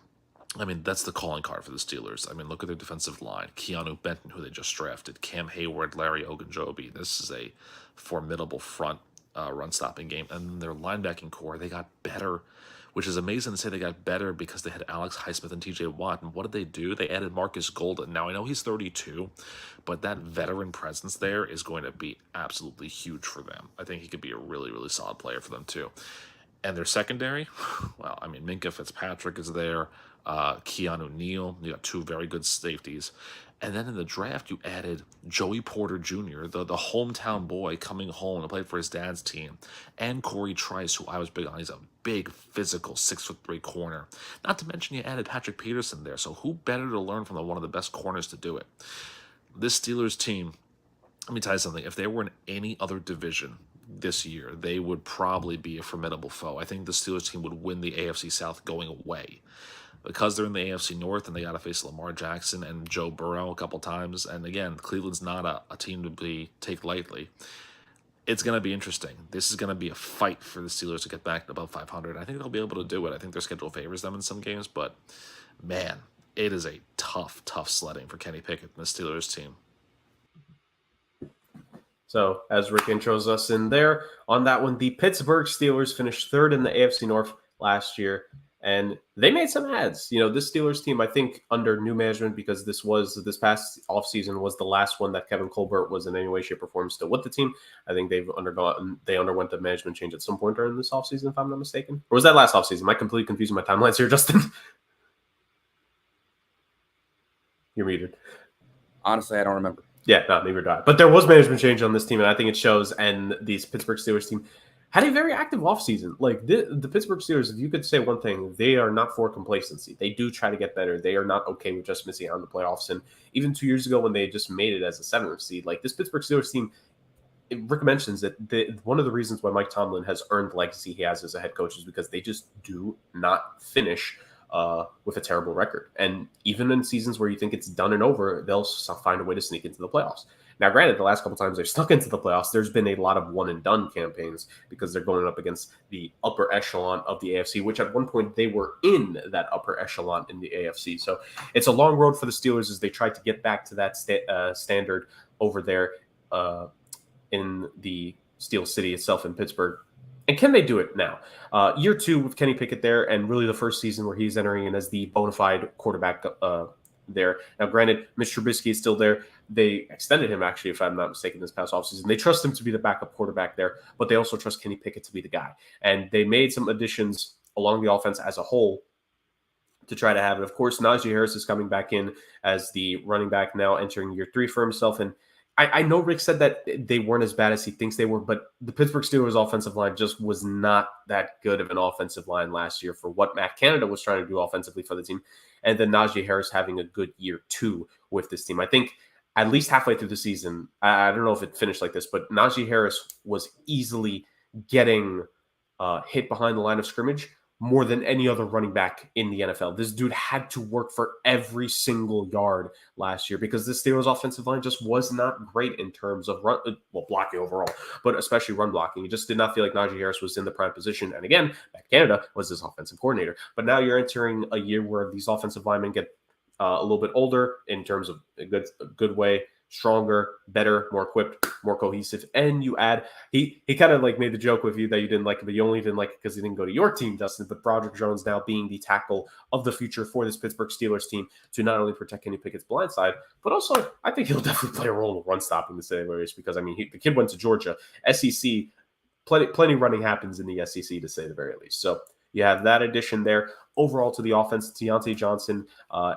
that's the calling card for the Steelers. Look at their defensive line. Keanu Benton, who they just drafted. Cam Hayward, Larry Ogunjobi. This is a formidable front run-stopping game. And their linebacking core, they got better, which is amazing to say they got better because they had Alex Highsmith and TJ Watt. And what did they do? They added Marcus Golden. Now, I know he's 32, but that veteran presence there is going to be absolutely huge for them. I think he could be a really, really solid player for them too. And their secondary, well, Minkah Fitzpatrick is there. Keanu Neal, you got two very good safeties. And then in the draft, you added Joey Porter Jr., the hometown boy coming home to play for his dad's team, and Corey Trice, who I was big on. He's a big, physical, 6'3" corner. Not to mention you added Patrick Peterson there, so who better to learn from one of the best corners to do it? This Steelers team, let me tell you something. If they were in any other division this year, they would probably be a formidable foe. I think the Steelers team would win the AFC South going away. because they're in the AFC North and they got to face Lamar Jackson and Joe Burrow a couple times. And again, Cleveland's not a team to take lightly. It's going to be interesting. This is going to be a fight for the Steelers to get back above 500. I think they'll be able to do it. I think their schedule favors them in some games, but man, it is a tough sledding for Kenny Pickett and the Steelers team. So as Rick intros us in there on that one, the Pittsburgh Steelers finished third in the AFC North last year, and they made some adds. This Steelers team, I think, under new management, because this past offseason was the last one that Kevin Colbert was in any way, shape, or form still with the team. I think they underwent a management change at some point during this offseason, if I'm not mistaken. Or was that last offseason? Am I completely confusing my timelines here, Justin? You're muted. Honestly, I don't remember. Yeah, no, neither do I. But there was management change on this team, and I think it shows. And these Pittsburgh Steelers team had a very active offseason. Like the Pittsburgh Steelers, if you could say one thing, they are not for complacency. They do try to get better. They are not okay with just missing out on the playoffs. And even 2 years ago when they just made it as a 7th seed, like this Pittsburgh Steelers team, Rick mentions that one of the reasons why Mike Tomlin has earned the legacy he has as a head coach is because they just do not finish with a terrible record. And even in seasons where you think it's done and over, they'll find a way to sneak into the playoffs. Now, granted, the last couple times they've stuck into the playoffs, there's been a lot of one-and-done campaigns because they're going up against the upper echelon of the AFC, which at one point they were in that upper echelon in the AFC. So it's a long road for the Steelers as they try to get back to that standard over there in the Steel City itself in Pittsburgh. And can they do it now? Year 2 with Kenny Pickett there, and really the first season where he's entering in as the bona fide quarterback there. Now, granted, Mitch Trubisky is still there. They extended him, actually, if I'm not mistaken, this past offseason. They trust him to be the backup quarterback there, but they also trust Kenny Pickett to be the guy. And they made some additions along the offense as a whole to try to have it. Of course, Najee Harris is coming back in as the running back now, entering year 3 for himself. And I know Rick said that they weren't as bad as he thinks they were, but the Pittsburgh Steelers offensive line just was not that good of an offensive line last year for what Matt Canada was trying to do offensively for the team. And then Najee Harris having a good year 2 with this team. I think at least halfway through the season, I don't know if it finished like this, but Najee Harris was easily getting hit behind the line of scrimmage more than any other running back in the NFL. This dude had to work for every single yard last year because the Steelers offensive line just was not great in terms of blocking overall, but especially run blocking. You just did not feel like Najee Harris was in the prime position. And again, Matt Canada was his offensive coordinator. But now you're entering a year where these offensive linemen get a little bit older in terms of a good way, stronger, better, more equipped, more cohesive. And you add, he kind of like made the joke with you that you didn't like it, but you only didn't like it because he didn't go to your team, Dustin. But Broderick Jones now being the tackle of the future for this Pittsburgh Steelers team to not only protect Kenny Pickett's blind side, but also I think he'll definitely play a role in run stopping the same areas because, I mean, the kid went to Georgia, SEC, plenty running happens in the SEC to say the very least. So you have that addition there. Overall to the offense, Deontay Johnson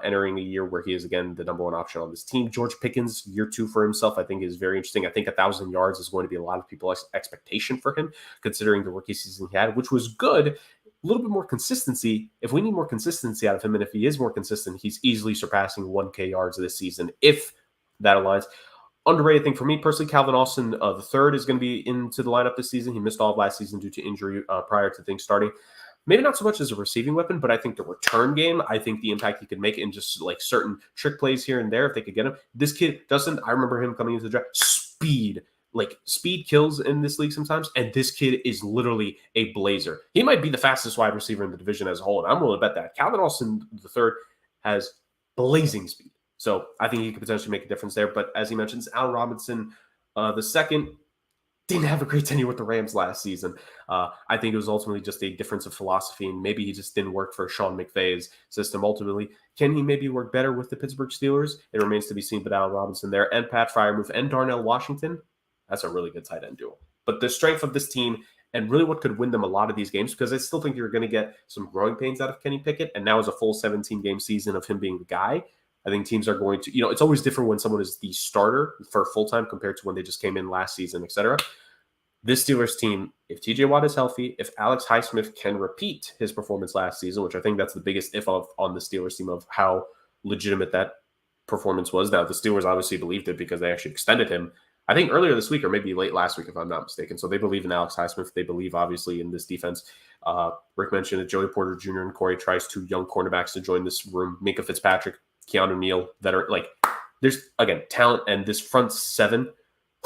entering a year where he is, again, the number 1 option on this team. George Pickens, year 2 for himself, I think is very interesting. I think 1,000 yards is going to be a lot of people's expectation for him, considering the rookie season he had, which was good. A little bit more consistency. If we need more consistency out of him, and if he is more consistent, he's easily surpassing 1K yards this season, if that aligns. Underrated thing for me personally, Calvin Austin the third is going to be into the lineup this season. He missed all of last season due to injury prior to things starting. Maybe not so much as a receiving weapon, but I think the return game, I think the impact he could make in just like certain trick plays here and there, if they could get him. This kid, Dustin, I remember him coming into the draft, speed kills in this league sometimes, and this kid is literally a blazer. He might be the fastest wide receiver in the division as a whole, and I'm willing to bet that. Calvin Austin the third has blazing speed. So I think he could potentially make a difference there. But as he mentions, Allen Robinson the second didn't have a great tenure with the Rams last season. I think it was ultimately just a difference of philosophy, and maybe he just didn't work for Sean McVay's system ultimately. Can he maybe work better with the Pittsburgh Steelers? It remains to be seen, but Allen Robinson there and Pat Freiermuth and Darnell Washington, that's a really good tight end duo. But the strength of this team and really what could win them a lot of these games, because I still think you're going to get some growing pains out of Kenny Pickett, and now is a full 17-game season of him being the guy. I think teams are going to, it's always different when someone is the starter for full-time compared to when they just came in last season, et cetera. This Steelers team, if TJ Watt is healthy, if Alex Highsmith can repeat his performance last season, which I think that's the biggest if of on the Steelers team of how legitimate that performance was. Now, the Steelers obviously believed it because they actually extended him. I think earlier this week or maybe late last week, if I'm not mistaken. So they believe in Alex Highsmith. They believe, obviously, in this defense. Rick mentioned that Joey Porter Jr. and Corey Trice, 2 young cornerbacks to join this room. Minka Fitzpatrick, Keanu Neal, that are like, there's, again, talent. And this front 7,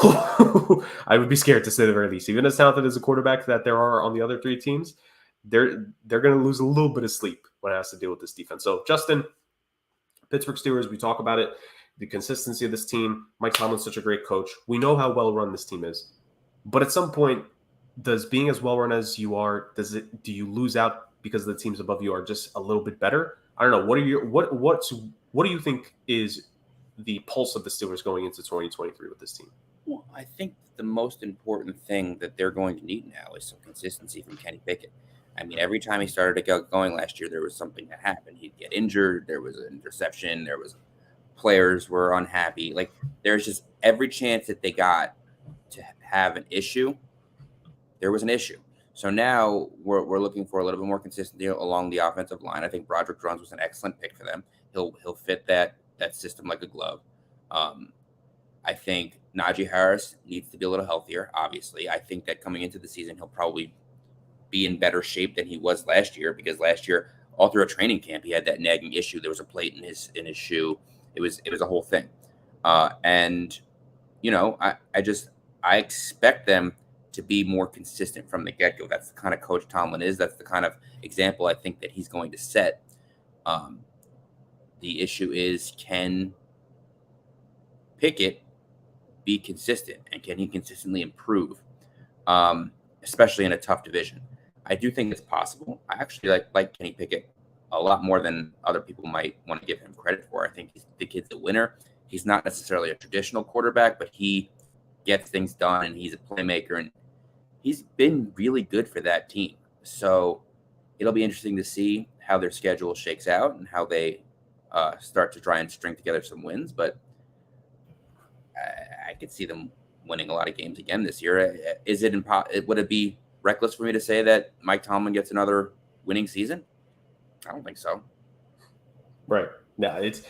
I would be scared to say the very least. Even as talented as a quarterback that there are on the other 3 teams, they're going to lose a little bit of sleep when it has to deal with this defense. So, Justin, Pittsburgh Steelers, we talk about it. The consistency of this team. Mike Tomlin's such a great coach. We know how well run this team is. But at some point, does being as well run as you are, do you lose out because the teams above you are just a little bit better? I don't know. What do you think is the pulse of the Steelers going into 2023 with this team? Well, I think the most important thing that they're going to need now is some consistency from Kenny Pickett. I mean, every time he started to get going last year, there was something that happened. He'd get injured. There was an interception. There was players were unhappy. Like, there's just every chance that they got to have an issue, there was an issue. So now we're looking for a little bit more consistency along the offensive line. I think Broderick Jones was an excellent pick for them. He'll fit that system like a glove. I think Najee Harris needs to be a little healthier, obviously. I think that coming into the season, he'll probably be in better shape than he was last year, because last year, all through a training camp, he had that nagging issue. There was a plate in his shoe. It was a whole thing. And, you know, I expect them to be more consistent from the get-go. That's the kind of coach Tomlin is. That's the kind of example I think that he's going to set. The issue is, can Pickett be consistent, and can he consistently improve, especially in a tough division? I do think it's possible. I actually like Kenny Pickett a lot more than other people might want to give him credit for. I think the kid's a winner. He's not necessarily a traditional quarterback, but he gets things done, and he's a playmaker, and he's been really good for that team. So it'll be interesting to see how their schedule shakes out and how they start to try and string together some wins. But I could see them winning a lot of games again this year. Would it be reckless for me to say that Mike Tomlin gets another winning season? I don't think so. Right. Yeah, it's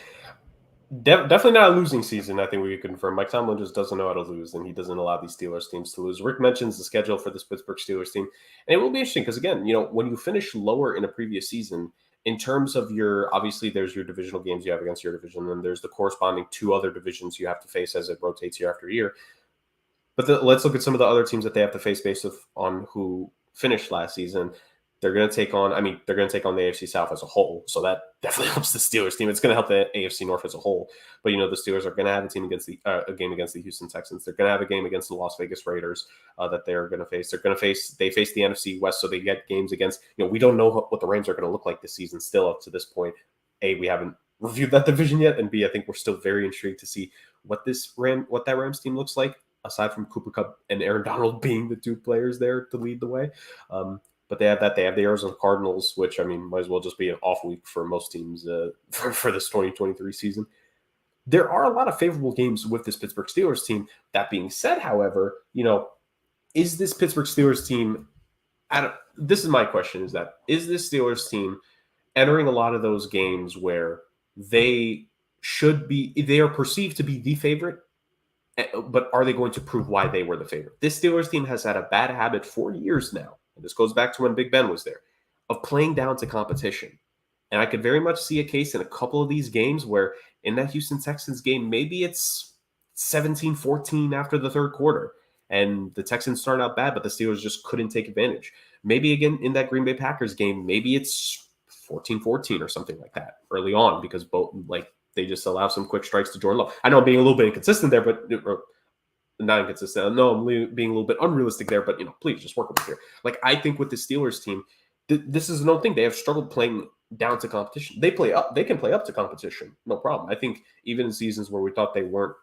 definitely not a losing season. I think we can confirm. Mike Tomlin just doesn't know how to lose, and he doesn't allow these Steelers teams to lose. Rick mentions the schedule for this Pittsburgh Steelers team, and it will be interesting because, again, you know, when you finish lower in a previous season, in terms of obviously there's your divisional games you have against your division, and there's the corresponding 2 other divisions you have to face as it rotates year after year. But let's look at some of the other teams that they have to face based on who finished last season. They're going to take on the AFC South as a whole. So that definitely helps the Steelers team. It's going to help the AFC North as a whole. But, you know, the Steelers are going to have a game against the Houston Texans. They're going to have a game against the Las Vegas Raiders that they're going to face. They face the NFC West, so they get games against, you know, we don't know what the Rams are going to look like this season still up to this point. A, we haven't reviewed that division yet. And B, I think we're still very intrigued to see what that Rams team looks like, aside from Cooper Kupp and Aaron Donald being the 2 players there to lead the way. But they have that. They have the Arizona Cardinals, which, I mean, might as well just be an off week for most teams for this 2023 season. There are a lot of favorable games with this Pittsburgh Steelers team. That being said, however, you know, is this Pittsburgh Steelers team this is my question, is this Steelers team entering a lot of those games where they are perceived to be the favorite, but are they going to prove why they were the favorite? This Steelers team has had a bad habit for years now, and this goes back to when Big Ben was there, of playing down to competition. And I could very much see a case in a couple of these games where in that Houston Texans game, maybe it's 17-14 after the third quarter, and the Texans started out bad, but the Steelers just couldn't take advantage. Maybe again in that Green Bay Packers game, maybe it's 14-14 or something like that early on, because they just allow some quick strikes to Jordan Love. I know I'm being a little bit inconsistent there, but not inconsistent. No, I'm being a little bit unrealistic there, but, you know, please just work with me here. Like, I think with the Steelers team, this is no thing. They have struggled playing down to competition. They can play up to competition, no problem. I think even in seasons where we thought they weren't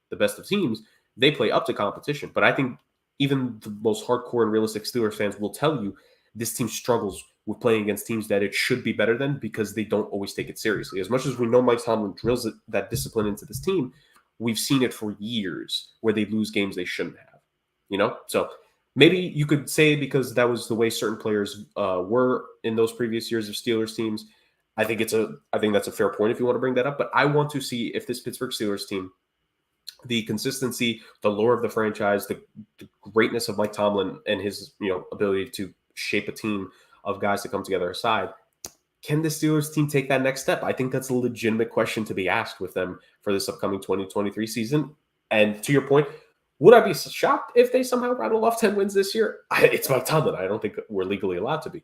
the best of teams, they play up to competition. But I think even the most hardcore and realistic Steelers fans will tell you this team struggles with playing against teams that it should be better than, because they don't always take it seriously. As much as we know Mike Tomlin drills that discipline into this team, we've seen it for years where they lose games they shouldn't have, you know? So maybe you could say because that was the way certain players were in those previous years of Steelers teams. I think that's a fair point if you want to bring that up. But I want to see if this Pittsburgh Steelers team the consistency, the lore of the franchise, the greatness of Mike Tomlin and his ability to shape a team of guys to come together aside. Can the Steelers team take that next step? I think that's a legitimate question to be asked with them for this upcoming 2023 season. And to your point, would I be shocked if they somehow rattle off 10 wins this year? It's Mike Tomlin. I don't think we're legally allowed to be.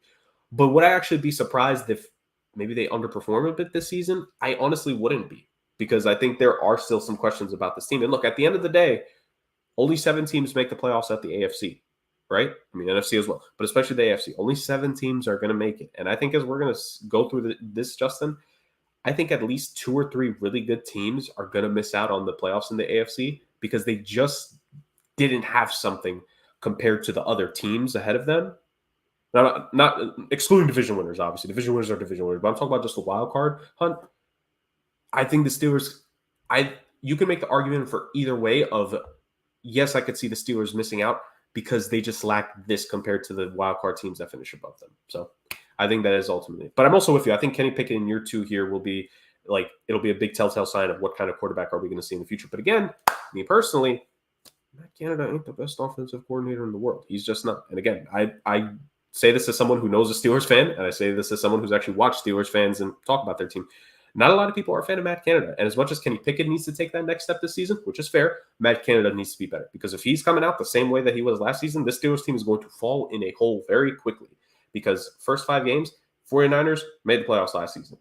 But would I actually be surprised if maybe they underperform a bit this season? I honestly wouldn't be, because I think there are still some questions about this team. And look, at the end of the day, only 7 teams make the playoffs at the AFC, right? I mean, NFC as well, but especially the AFC. Only 7 teams are going to make it. And I think as we're going to go through this, Justin, I think at least 2 or 3 really good teams are going to miss out on the playoffs in the AFC because they just didn't have something compared to the other teams ahead of them. Now, not excluding division winners, obviously. Division winners are division winners, but I'm talking about just the wild card hunt. I think the Steelers, you can make the argument for either way of, yes, I could see the Steelers missing out because they just lack this compared to the wild card teams that finish above them. So I think that is ultimately. But I'm also with you. I think Kenny Pickett in year 2 here will be like, it'll be a big telltale sign of what kind of quarterback are we going to see in the future. But again, me personally, Matt Canada ain't the best offensive coordinator in the world. He's just not. And again, I say this as someone who knows a Steelers fan, and I say this as someone who's actually watched Steelers fans and talk about their team. Not a lot of people are a fan of Matt Canada. And as much as Kenny Pickett needs to take that next step this season, which is fair, Matt Canada needs to be better. Because if he's coming out the same way that he was last season, this Steelers team is going to fall in a hole very quickly. Because first 5 games, 49ers made the playoffs last season.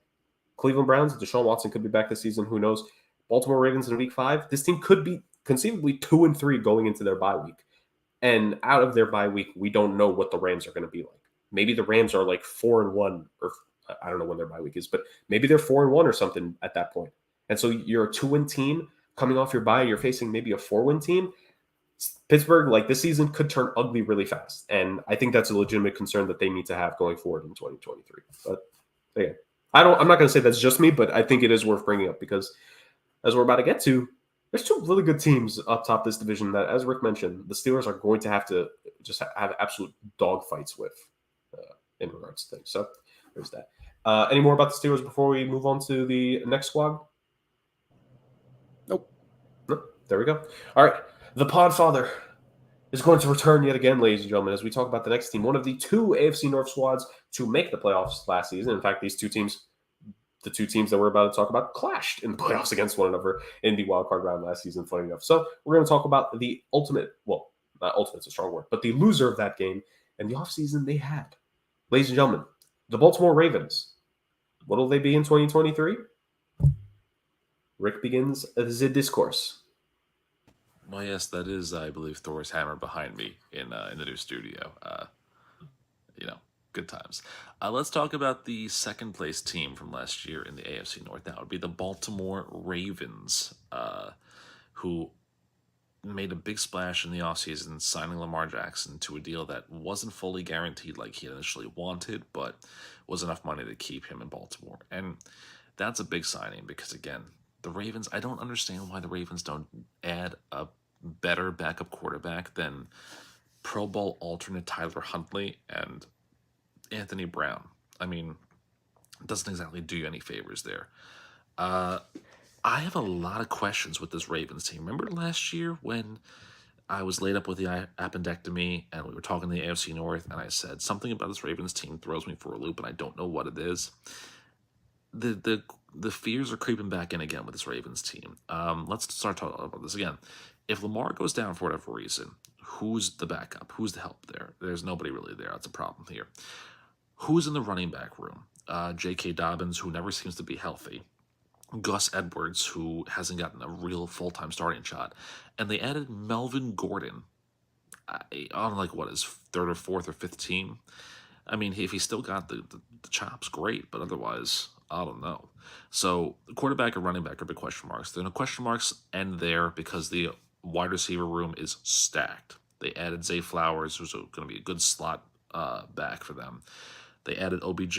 Cleveland Browns, Deshaun Watson could be back this season. Who knows? Baltimore Ravens in week 5. This team could be conceivably 2-3 going into their bye week. And out of their bye week, we don't know what the Rams are going to be like. Maybe the Rams are like 4-1, or I don't know when their bye week is, but maybe they're 4-1 or something at that point. And so you're a 2-win team coming off your bye. You're facing maybe a 4-win team. Pittsburgh, like this season, could turn ugly really fast. And I think that's a legitimate concern that they need to have going forward in 2023. But again, I'm not going to say that's just me, but I think it is worth bringing up because as we're about to get to, there's 2 really good teams up top this division that, as Rick mentioned, the Steelers are going to have to just have absolute dogfights with in regards to things. So there's that. Any more about the Steelers before we move on to the next squad? Nope. There we go. All right. The Podfather is going to return yet again, ladies and gentlemen, as we talk about the next team. One of the 2 AFC North squads to make the playoffs last season. In fact, these 2 teams, the 2 teams that we're about to talk about, clashed in the playoffs against one another in the wildcard round last season, funny enough. So we're going to talk about the ultimate, well, not ultimate's a strong word, but the loser of that game and the offseason they had. Ladies and gentlemen, the Baltimore Ravens. What will they be in 2023? Rick begins the discourse. Well, yes, that is, I believe, Thor's hammer behind me in the new studio. Good times. Let's talk about the second place team from last year in the AFC North. That would be the Baltimore Ravens, who made a big splash in the offseason, signing Lamar Jackson to a deal that wasn't fully guaranteed like he initially wanted, but was enough money to keep him in Baltimore. And that's a big signing because, again, the Ravens, I don't understand why the Ravens don't add a better backup quarterback than Pro Bowl alternate Tyler Huntley and Anthony Brown. I mean, it doesn't exactly do you any favors there. I have a lot of questions with this Ravens team. Remember last year when I was laid up with the appendectomy and we were talking to the AFC North and I said something about this Ravens team throws me for a loop and I don't know what it is? The fears are creeping back in again with this Ravens team. Let's start talking about this again. If Lamar goes down for whatever reason, who's the backup? Who's the help there? There's nobody really there. That's a problem here. Who's in the running back room? J.K. Dobbins, who never seems to be healthy. Gus Edwards, who hasn't gotten a real full-time starting shot. And they added Melvin Gordon on his 3rd or 4th or 5th team. I mean, if he still got the chops, great, but otherwise, I don't know. So quarterback and running back are big question marks. The question marks end there because the wide receiver room is stacked. They added Zay Flowers, who's going to be a good slot back for them. They added OBJ.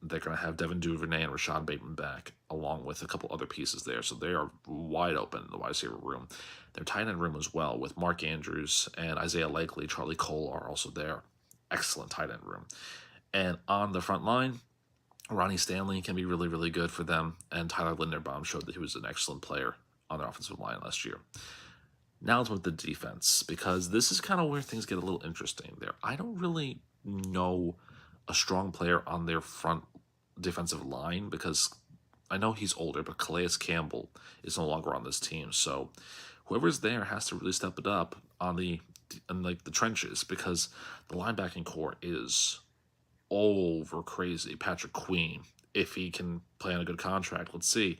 They're going to have Devin Duvernay and Rashad Bateman back, along with a couple other pieces there. So they are wide open in the wide receiver room. Their tight end room as well, with Mark Andrews and Isaiah Likely, Charlie Cole are also there. Excellent tight end room. And on the front line, Ronnie Stanley can be really, really good for them. And Tyler Linderbaum showed that he was an excellent player on their offensive line last year. Now let's move to the defense, because this is kind of where things get a little interesting there. I don't really know a strong player on their front defensive line, because I know he's older, but Calais Campbell is no longer on this team. So whoever's there has to really step it up in the trenches, because the linebacking core is over crazy. Patrick Queen, if he can play on a good contract, let's see.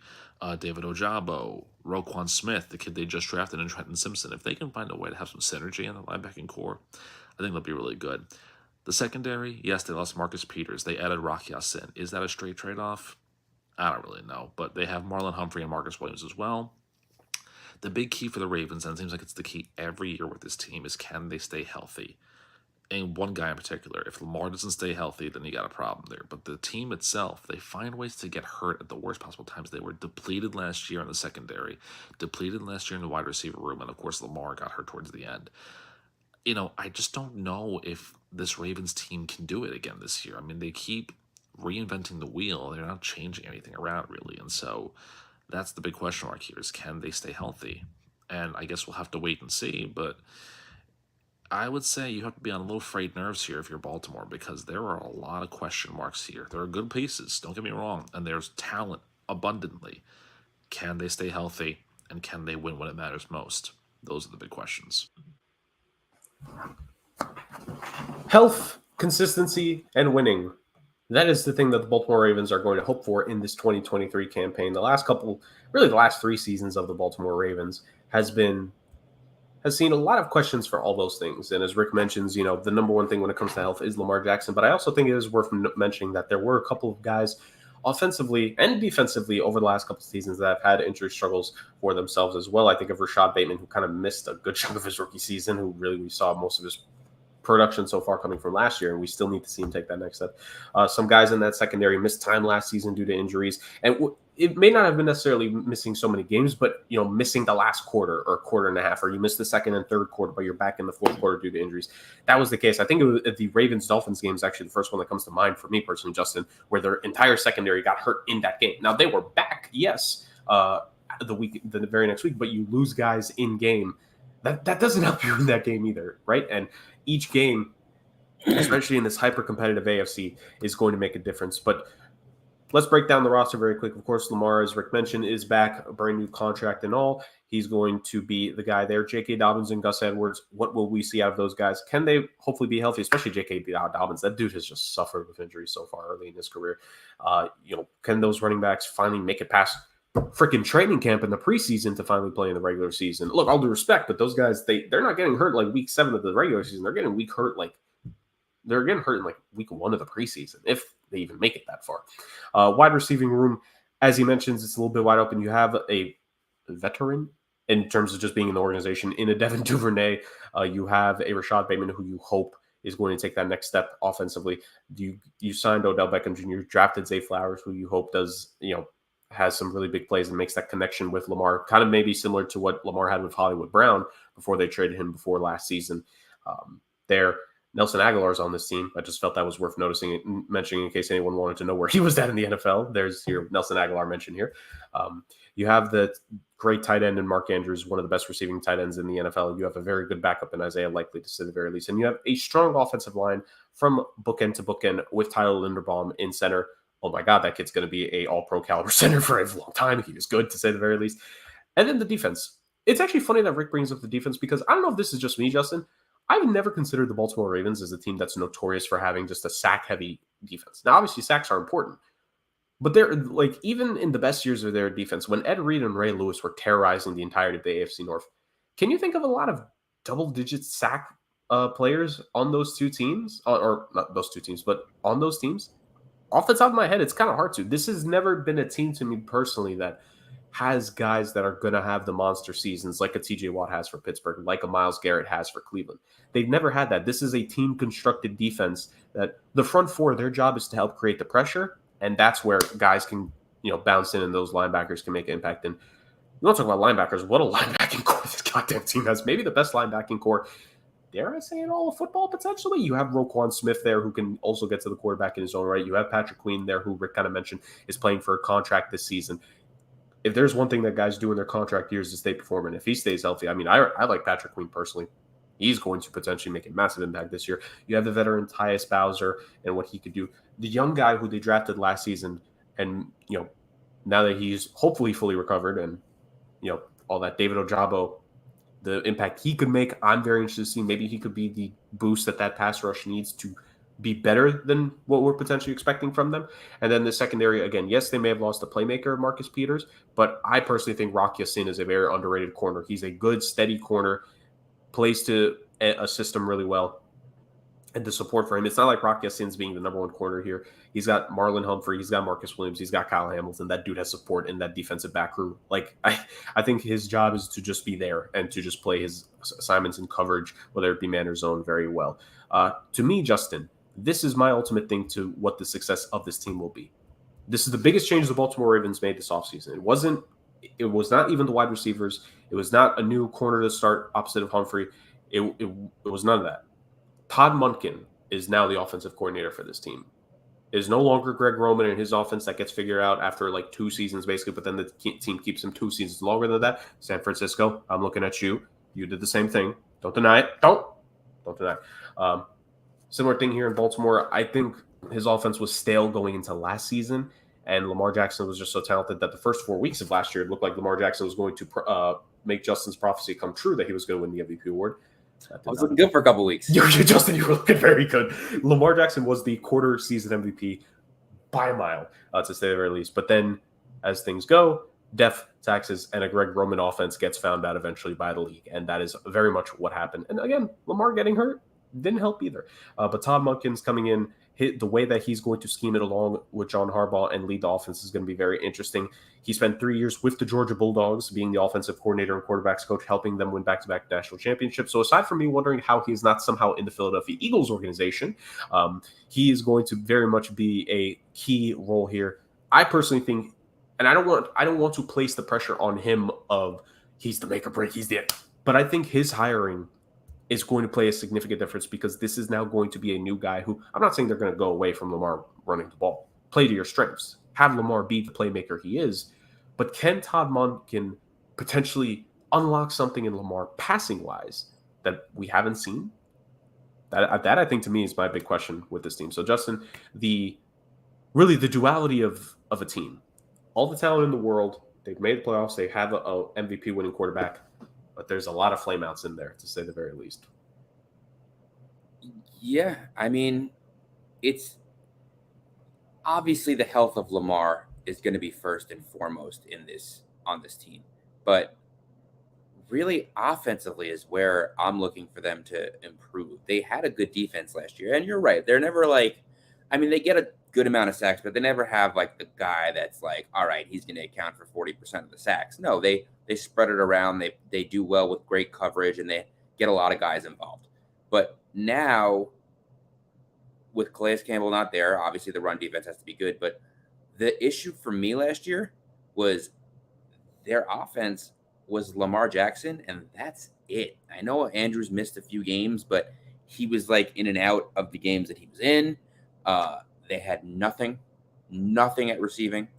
David Ojabo, Roquan Smith, the kid they just drafted, and Trenton Simpson. If they can find a way to have some synergy in the linebacking core, I think they'll be really good. The secondary, yes, they lost Marcus Peters. They added Rocky Sin. Is that a straight trade-off? I don't really know. But they have Marlon Humphrey and Marcus Williams as well. The big key for the Ravens, and it seems like it's the key every year with this team, is can they stay healthy? And one guy in particular, if Lamar doesn't stay healthy, then you got a problem there. But the team itself, they find ways to get hurt at the worst possible times. They were depleted last year in the secondary, depleted last year in the wide receiver room, and of course Lamar got hurt towards the end. I just don't know if this Ravens team can do it again this year. I mean, they keep reinventing the wheel. They're not changing anything around, really. And so that's the big question mark here, is can they stay healthy? And I guess we'll have to wait and see, but I would say you have to be on a little frayed nerves here if you're Baltimore, because there are a lot of question marks here. There are good pieces, don't get me wrong, and there's talent abundantly. Can they stay healthy, and can they win when it matters most? Those are the big questions. Health, consistency, and winning. That is the thing that the Baltimore Ravens are going to hope for in this 2023 campaign. The last 3 seasons of the Baltimore Ravens has seen a lot of questions for all those things. And as Rick mentions, the number one thing when it comes to health is Lamar Jackson. But I also think it is worth mentioning that there were a couple of guys offensively and defensively over the last couple of seasons that have had injury struggles for themselves as well. I think of Rashad Bateman, who kind of missed a good chunk of his rookie season, who really we saw most of his production so far coming from last year, and we still need to see him take that next step. Some guys in that secondary missed time last season due to injuries, and it may not have been necessarily missing so many games, but missing the last quarter or quarter and a half, or you missed the second and third quarter, but you're back in the fourth quarter due to injuries. That was the case. I think it was the Ravens-Dolphins game is actually the first one that comes to mind for me personally, Justin, where their entire secondary got hurt in that game. Now they were back, yes, the very next week, but you lose guys in game. That doesn't help you in that game either, right? And each game, especially in this hyper-competitive AFC, is going to make a difference. But let's break down the roster very quick. Of course, Lamar, as Rick mentioned, is back, a brand new contract and all. He's going to be the guy there. J.K. Dobbins and Gus Edwards, what will we see out of those guys? Can they hopefully be healthy, especially J.K. Dobbins? That dude has just suffered with injuries so far early in his career. Can those running backs finally make it past freaking training camp in the preseason to finally play in the regular season? Look, all due respect, but those guys, they're not getting hurt like week 7 of the regular season. They're getting hurt in like week 1 of the preseason, if they even make it that far. Wide receiving room, as he mentions, it's a little bit wide open. You have a veteran in terms of just being in the organization in a Devin Duvernay. You have a Rashad Bateman who you hope is going to take that next step offensively. You signed Odell Beckham Jr., drafted Zay Flowers, who you hope does, has some really big plays and makes that connection with Lamar, kind of maybe similar to what Lamar had with Hollywood Brown before they traded him before last season. Nelson Aguilar's on this team. I just felt that was worth mentioning in case anyone wanted to know where he was at in the NFL. There's your Nelson Aguilar mention here. You have the great tight end in Mark Andrews, one of the best receiving tight ends in the NFL. You have a very good backup in Isaiah Likely, to say the very least. And you have a strong offensive line from bookend to bookend with Tyler Linderbaum in center. Oh my God, that kid's going to be a all-pro caliber center for a long time. He was good, to say the very least. And then the defense. It's actually funny that Rick brings up the defense, because I don't know if this is just me, Justin. I've never considered the Baltimore Ravens as a team that's notorious for having just a sack-heavy defense. Now, obviously, sacks are important, but they're like, even in the best years of their defense, when Ed Reed and Ray Lewis were terrorizing the entirety of the AFC North, can you think of a lot of double-digit sack players on those two teams? Or not those two teams, but on those teams? Off the top of my head, it's kind of hard to. This has never been a team to me personally that has guys that are going to have the monster seasons like a TJ Watt has for Pittsburgh, like a Myles Garrett has for Cleveland. They've never had that. This is a team-constructed defense that the front four, their job is to help create the pressure, and that's where guys can, bounce in and those linebackers can make an impact. And we don't talk about linebackers. What a linebacking core this goddamn team has. Maybe the best linebacking core, dare I say, in all of football, potentially. You have Roquan Smith there, who can also get to the quarterback in his own right. You have Patrick Queen there, who Rick kind of mentioned is playing for a contract this season. if there's one thing that guys do in their contract years is stay performing. If he stays healthy, I mean, I like Patrick Queen personally. He's going to potentially make a massive impact this year. You have the veteran Tyus Bowser and what he could do. The young guy who they drafted last season, and now that he's hopefully fully recovered, and all that, David Ojabo, the impact he could make, I'm very interested to see. Maybe he could be the boost that pass rush needs to be better than what we're potentially expecting from them. And then the secondary, again, yes, they may have lost the playmaker, Marcus Peters, but I personally think Rock Ya-Sin is a very underrated corner. He's a good, steady corner, plays to a system really well. And the support for him, it's not like Rock Ya-Sin's being the number one corner here. He's got Marlon Humphrey, he's got Marcus Williams, he's got Kyle Hamilton. That dude has support in that defensive back room. Like, I think his job is to just be there and to just play his assignments in coverage, whether it be man or zone, very well. To me, Justin, this is my ultimate thing to what the success of this team will be. This is the biggest change the Baltimore Ravens made this offseason. It was not even the wide receivers. It was not a new corner to start opposite of Humphrey. It was none of that. Todd Monken is now the offensive coordinator for this team. It is no longer Greg Roman and his offense that gets figured out after like 2 seasons, basically, but then the team keeps him 2 seasons longer than that. San Francisco, I'm looking at you. You did the same thing. Don't deny it. Don't deny it. Similar thing here in Baltimore. I think his offense was stale going into last season, and Lamar Jackson was just so talented that the first 4 weeks of last year, it looked like Lamar Jackson was going to make Justin's prophecy come true that he was going to win the MVP award. I was looking good for a couple weeks. Justin, you were looking very good. Lamar Jackson was the quarter season MVP by a mile, to say the very least. But then, as things go, death, taxes, and a Greg Roman offense gets found out eventually by the league. And that is very much what happened. And again, Lamar getting hurt didn't help either. But Todd Monken's coming in. The way that he's going to scheme it along with John Harbaugh and lead the offense is going to be very interesting. He spent 3 years with the Georgia Bulldogs, being the offensive coordinator and quarterbacks coach, helping them win back-to-back national championships. So aside from me wondering how he is not somehow in the Philadelphia Eagles organization, he is going to very much be a key role here. I personally think, and I don't want to place the pressure on him of he's the make or break, but I think his hiring is going to play a significant difference, because this is now going to be a new guy who, I'm not saying they're going to go away from Lamar running the ball. Play to your strengths. Have Lamar be the playmaker he is. But can Todd Monken potentially unlock something in Lamar passing-wise that we haven't seen? That I think, to me, is my big question with this team. So, Justin, the duality of a team. All the talent in the world. They've made the playoffs. They have a MVP winning quarterback. But there's a lot of flameouts in there, to say the very least. Yeah, I mean, it's obviously the health of Lamar is going to be first and foremost on this team. But really, offensively is where I'm looking for them to improve. They had a good defense last year, and you're right. They're never they get a good amount of sacks, but they never have like the guy that's like, all right, he's going to account for 40% of the sacks. No, they spread it around. They do well with great coverage, and they get a lot of guys involved. But now, with Calais Campbell not there, obviously the run defense has to be good. But the issue for me last year was their offense was Lamar Jackson, and that's it. I know Andrews missed a few games, but he was like in and out of the games that he was in. They had nothing at receiving.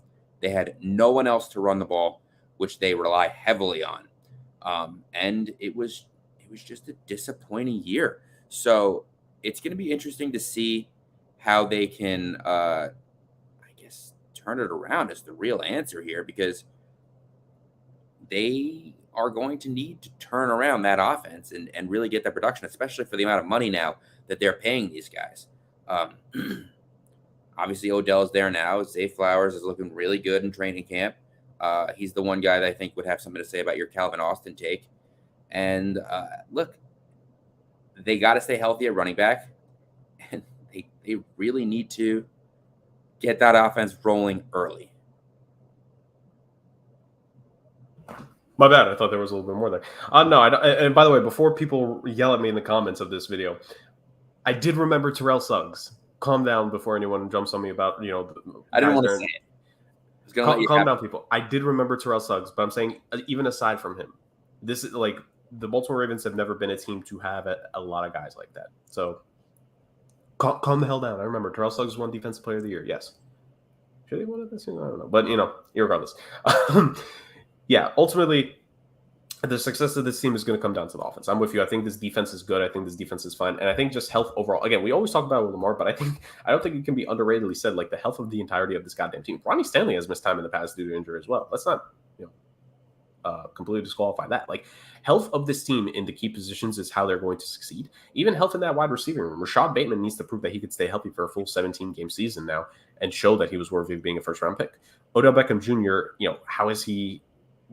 They had no one else to run the ball, which they rely heavily on. And it was just a disappointing year. So it's going to be interesting to see how they can, turn it around is the real answer here, because they are going to need to turn around that offense and really get that production, especially for the amount of money now that they're paying these guys. Obviously, Odell's there now. Zay Flowers is looking really good in training camp. He's the one guy that I think would have something to say about your Calvin Austin take. And look, they got to stay healthy at running back, and they really need to get that offense rolling early. My bad. I thought there was a little bit more there. No, and by the way, before people yell at me in the comments of this video, I did remember Terrell Suggs. Calm down before anyone jumps on me about, I didn't want to say it. Calm down, people. I did remember Terrell Suggs, but I'm saying, even aside from him, this is like the Baltimore Ravens have never been a team to have a lot of guys like that. So calm the hell down. I remember Terrell Suggs won Defensive Player of the Year. Yes. Should they win it this season? I don't know. But, irregardless. Yeah, ultimately, the success of this team is going to come down to the offense. I'm with you. I think this defense is good. I think this defense is fine. And I think just health overall. Again, we always talk about it with Lamar, but I don't think it can be underratedly said, like, the health of the entirety of this goddamn team. Ronnie Stanley has missed time in the past due to injury as well. Let's not, completely disqualify that. Like, health of this team in the key positions is how they're going to succeed. Even health in that wide receiving room. Rashad Bateman needs to prove that he could stay healthy for a full 17-game season now and show that he was worthy of being a first-round pick. Odell Beckham Jr., how has he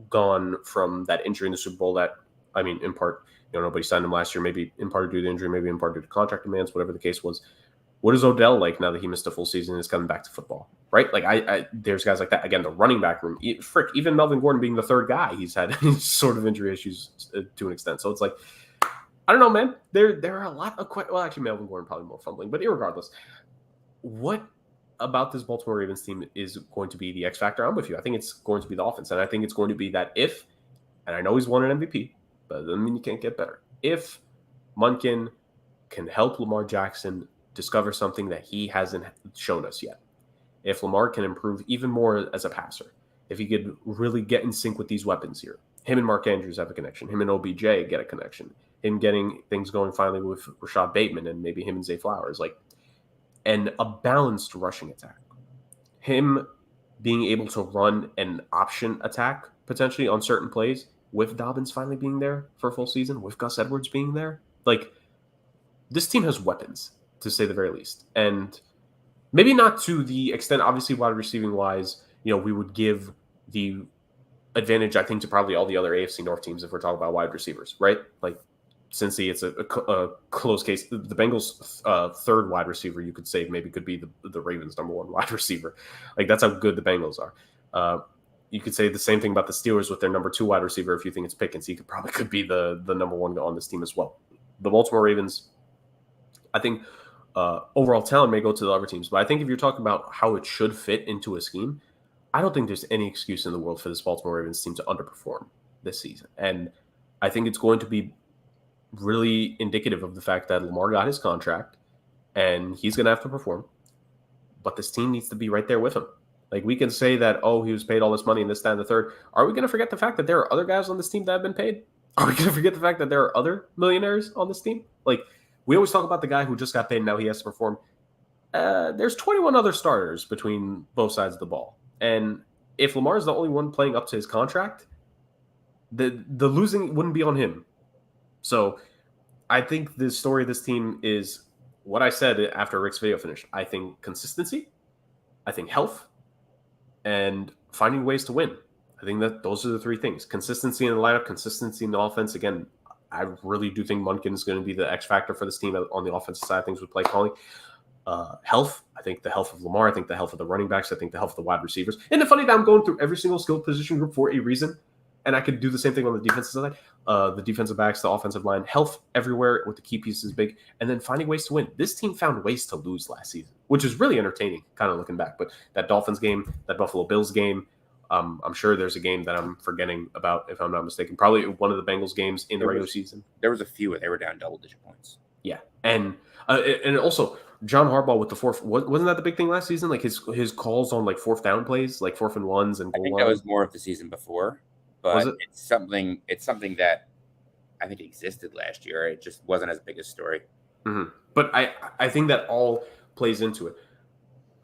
gone from that injury in the Super Bowl that, in part, nobody signed him last year, maybe in part due to injury, maybe in part due to contract demands, whatever the case was. What is Odell like now that he missed a full season and is coming back to football, right? Like, there's guys like that. Again, the running back room, even Melvin Gordon being the third guy, he's had sort of injury issues to an extent. So it's like, I don't know, man. There are a lot of actually, Melvin Gordon probably more fumbling, but irregardless, what about this Baltimore Ravens team is going to be the X factor? I'm with you. I think it's going to be the offense, and I think it's going to be that if, and I know he's won an MVP, but it doesn't mean you can't get better. If Munkin can help Lamar Jackson discover something that he hasn't shown us yet, if Lamar can improve even more as a passer, if he could really get in sync with these weapons here, him and Mark Andrews have a connection, him and OBJ get a connection, him getting things going finally with Rashad Bateman and maybe him and Zay Flowers, and a balanced rushing attack, him being able to run an option attack potentially on certain plays with Dobbins finally being there for a full season, with Gus Edwards being there. Like, this team has weapons, to say the very least. And maybe not to the extent, obviously, wide receiving wise, we would give the advantage, I think, to probably all the other AFC North teams if we're talking about wide receivers, right? Like, Cincy, it's a close case. The Bengals' third wide receiver, you could say, maybe could be the Ravens' number one wide receiver. Like, that's how good the Bengals are. You could say the same thing about the Steelers with their number two wide receiver. If you think it's Pickens, he could be the number one on this team as well. The Baltimore Ravens, I think, overall talent may go to the other teams, but I think if you're talking about how it should fit into a scheme, I don't think there's any excuse in the world for this Baltimore Ravens team to underperform this season. And I think it's going to be really indicative of the fact that Lamar got his contract and he's going to have to perform, but this team needs to be right there with him. Like, we can say that, he was paid all this money and this, that, and the third. Are we going to forget the fact that there are other guys on this team that have been paid? Are we going to forget the fact that there are other millionaires on this team? Like, we always talk about the guy who just got paid and now he has to perform. There's 21 other starters between both sides of the ball. And if Lamar is the only one playing up to his contract, the losing wouldn't be on him. So I think the story of this team is what I said after Rick's video finished. I think consistency, I think health, and finding ways to win. I think that those are the three things. Consistency in the lineup, consistency in the offense. Again, I really do think Munkin is going to be the X factor for this team on the offensive side of things with play calling. Health, I think the health of Lamar, I think the health of the running backs, I think the health of the wide receivers. And the funny that I'm going through every single skill position group for a reason, and I could do the same thing on the defensive side. The defensive backs, the offensive line, health everywhere with the key pieces big, and then finding ways to win. This team found ways to lose last season, which is really entertaining, kind of looking back. But that Dolphins game, that Buffalo Bills game, I'm sure there's a game that I'm forgetting about, if I'm not mistaken. Probably one of the Bengals games in the regular season. There was a few where they were down double-digit points. Yeah, and also John Harbaugh with the fourth. Wasn't that the big thing last season? Like his calls on like fourth down plays, like 4th and 1s, and I think that was more of the season before. But it's something that I think existed last year. It just wasn't as big a story. Mm-hmm. But I think that all plays into it.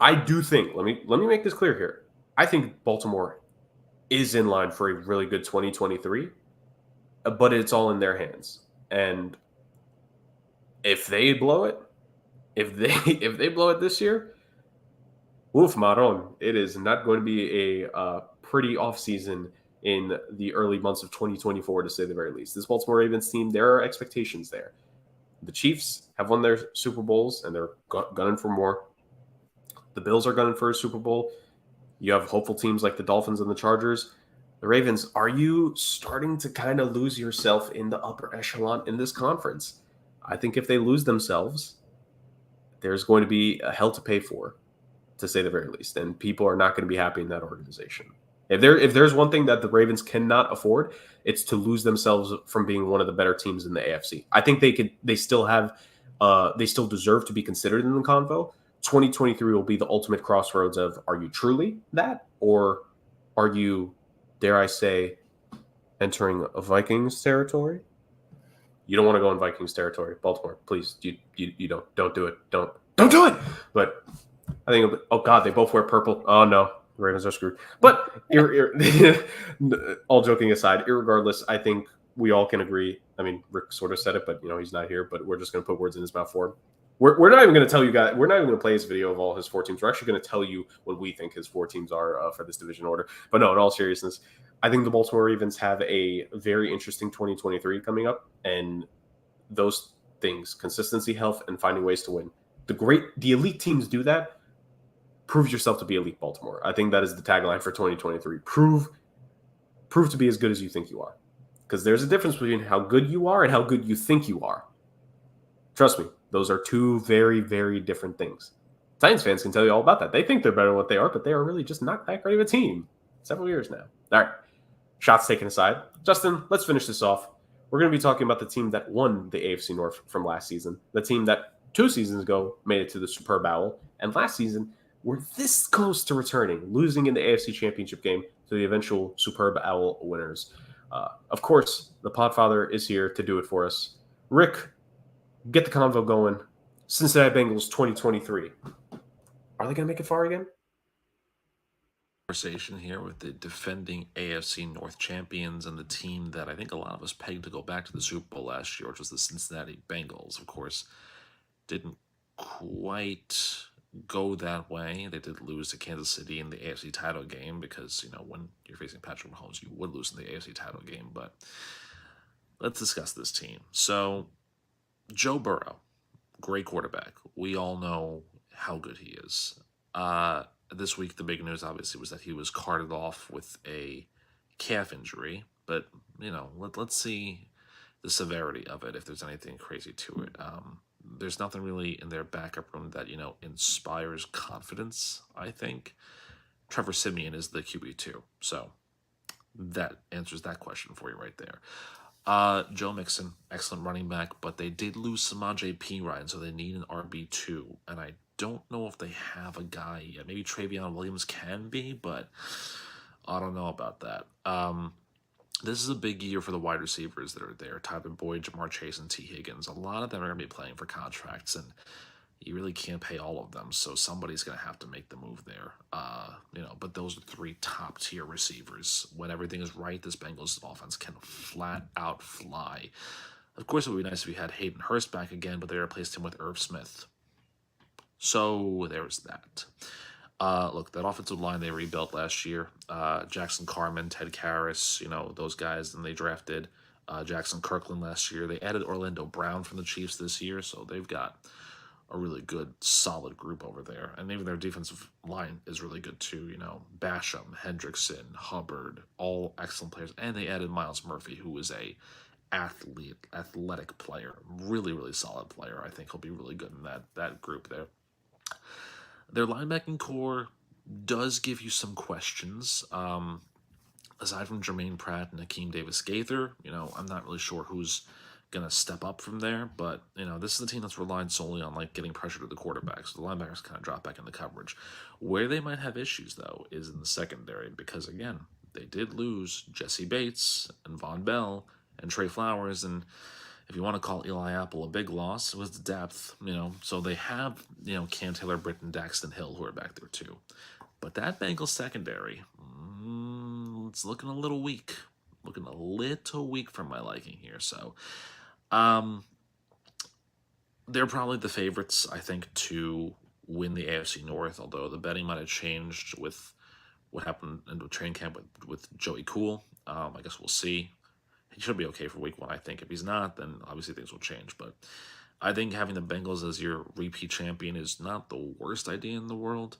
I do think, let me make this clear here. I think Baltimore is in line for a really good 2023, but it's all in their hands. And if they blow it, if they blow it this year, woof, Maron, it is not going to be a pretty offseason in the early months of 2024, to say the very least. This Baltimore Ravens team, there are expectations there. The Chiefs have won their Super Bowls, and they're gunning for more. The Bills are gunning for a Super Bowl. You have hopeful teams like the Dolphins and the Chargers. The Ravens, are you starting to kind of lose yourself in the upper echelon in this conference? I think if they lose themselves, there's going to be a hell to pay for, to say the very least, and people are not going to be happy in that organization. If there's one thing that the Ravens cannot afford, it's to lose themselves from being one of the better teams in the AFC. I think they still deserve to be considered in the convo, 2023 will be the ultimate crossroads of, are you truly that? Or are you, dare I say, entering a Vikings territory? You don't want to go in Vikings territory. Baltimore, please, you don't do it. Don't do it. But I think, oh God, they both wear purple. Oh no, the Ravens are screwed. But all joking aside, irregardless, I think we all can agree. I mean, Rick sort of said it, but he's not here. But we're just going to put words in his mouth for him. We're not even going to tell you guys. We're not even going to play his video of all his 4 teams. We're actually going to tell you what we think his 4 teams are for this division order. But no, in all seriousness, I think the Baltimore Ravens have a very interesting 2023 coming up, and those things, consistency, health, and finding ways to win. The elite teams do that. Prove yourself to be elite, Baltimore. I think that is the tagline for 2023. Prove to be as good as you think you are. Because there's a difference between how good you are and how good you think you are. Trust me, those are 2 very, very different things. Titans fans can tell you all about that. They think they're better than what they are, but they are really just not that great of a team. Several years now. All right. Shots taken aside. Justin, let's finish this off. We're going to be talking about the team that won the AFC North from last season. The team that 2 seasons ago made it to the Superb Owl. And last season were this close to returning, losing in the AFC Championship game to the eventual Superb Owl winners. Of course, the Podfather is here to do it for us. Rick, get the convo going. Cincinnati Bengals 2023. Are they going to make it far again? Conversation here with the defending AFC North champions and the team that I think a lot of us pegged to go back to the Super Bowl last year, which was the Cincinnati Bengals. Of course, didn't quite go that way. They did lose to Kansas City in the AFC title game because, when you're facing Patrick Mahomes, you would lose in the AFC title game. But let's discuss this team. So, Joe Burrow, great quarterback. We all know how good he is. This week, the big news, obviously, was that he was carted off with a calf injury. But, let's see the severity of it, if there's anything crazy to it. There's nothing really in their backup room that, inspires confidence, I think. Trevor Siemian is the QB2. So that answers that question for you right there. Joe Mixon, excellent running back, but they did lose Samaje Perine, so they need an RB2. And I don't know if they have a guy yet. Maybe Travion Williams can be, but I don't know about that. This is a big year for the wide receivers that are there. Tyler Boyd, Jamar Chase, and T. Higgins. A lot of them are going to be playing for contracts, and you really can't pay all of them, so somebody's going to have to make the move there. But those are 3 top-tier receivers. When everything is right, this Bengals offense can flat out fly. Of course, it would be nice if we had Hayden Hurst back again, but they replaced him with Irv Smith. So there's that. Look, that offensive line they rebuilt last year. Jackson Carman, Ted Karras, those guys. And they drafted Jackson Kirkland last year. They added Orlando Brown from the Chiefs this year. So they've got a really good, solid group over there. And even their defensive line is really good too. Basham, Hendrickson, Hubbard, all excellent players. And they added Miles Murphy, who is a athletic player. Really, really solid player. I think he'll be really good in that group there. Their linebacking core does give you some questions. Aside from Jermaine Pratt and Hakeem Davis-Gaither, I'm not really sure who's going to step up from there. But, this is a team that's relied solely on, getting pressure to the quarterback. So the linebackers kind of drop back into coverage. Where they might have issues, though, is in the secondary. Because, again, they did lose Jesse Bates and Von Bell and Trey Flowers, and if you want to call Eli Apple a big loss, it was the depth, So they have, Cam Taylor, Britton, Daxton Hill, who are back there too. But that Bengals secondary, it's looking a little weak. Looking a little weak for my liking here. So they're probably the favorites, I think, to win the AFC North, although the betting might have changed with what happened in the training camp with Joey Cool. I guess we'll see. He should be okay for week 1, I think. If he's not, then obviously things will change. But I think having the Bengals as your repeat champion is not the worst idea in the world.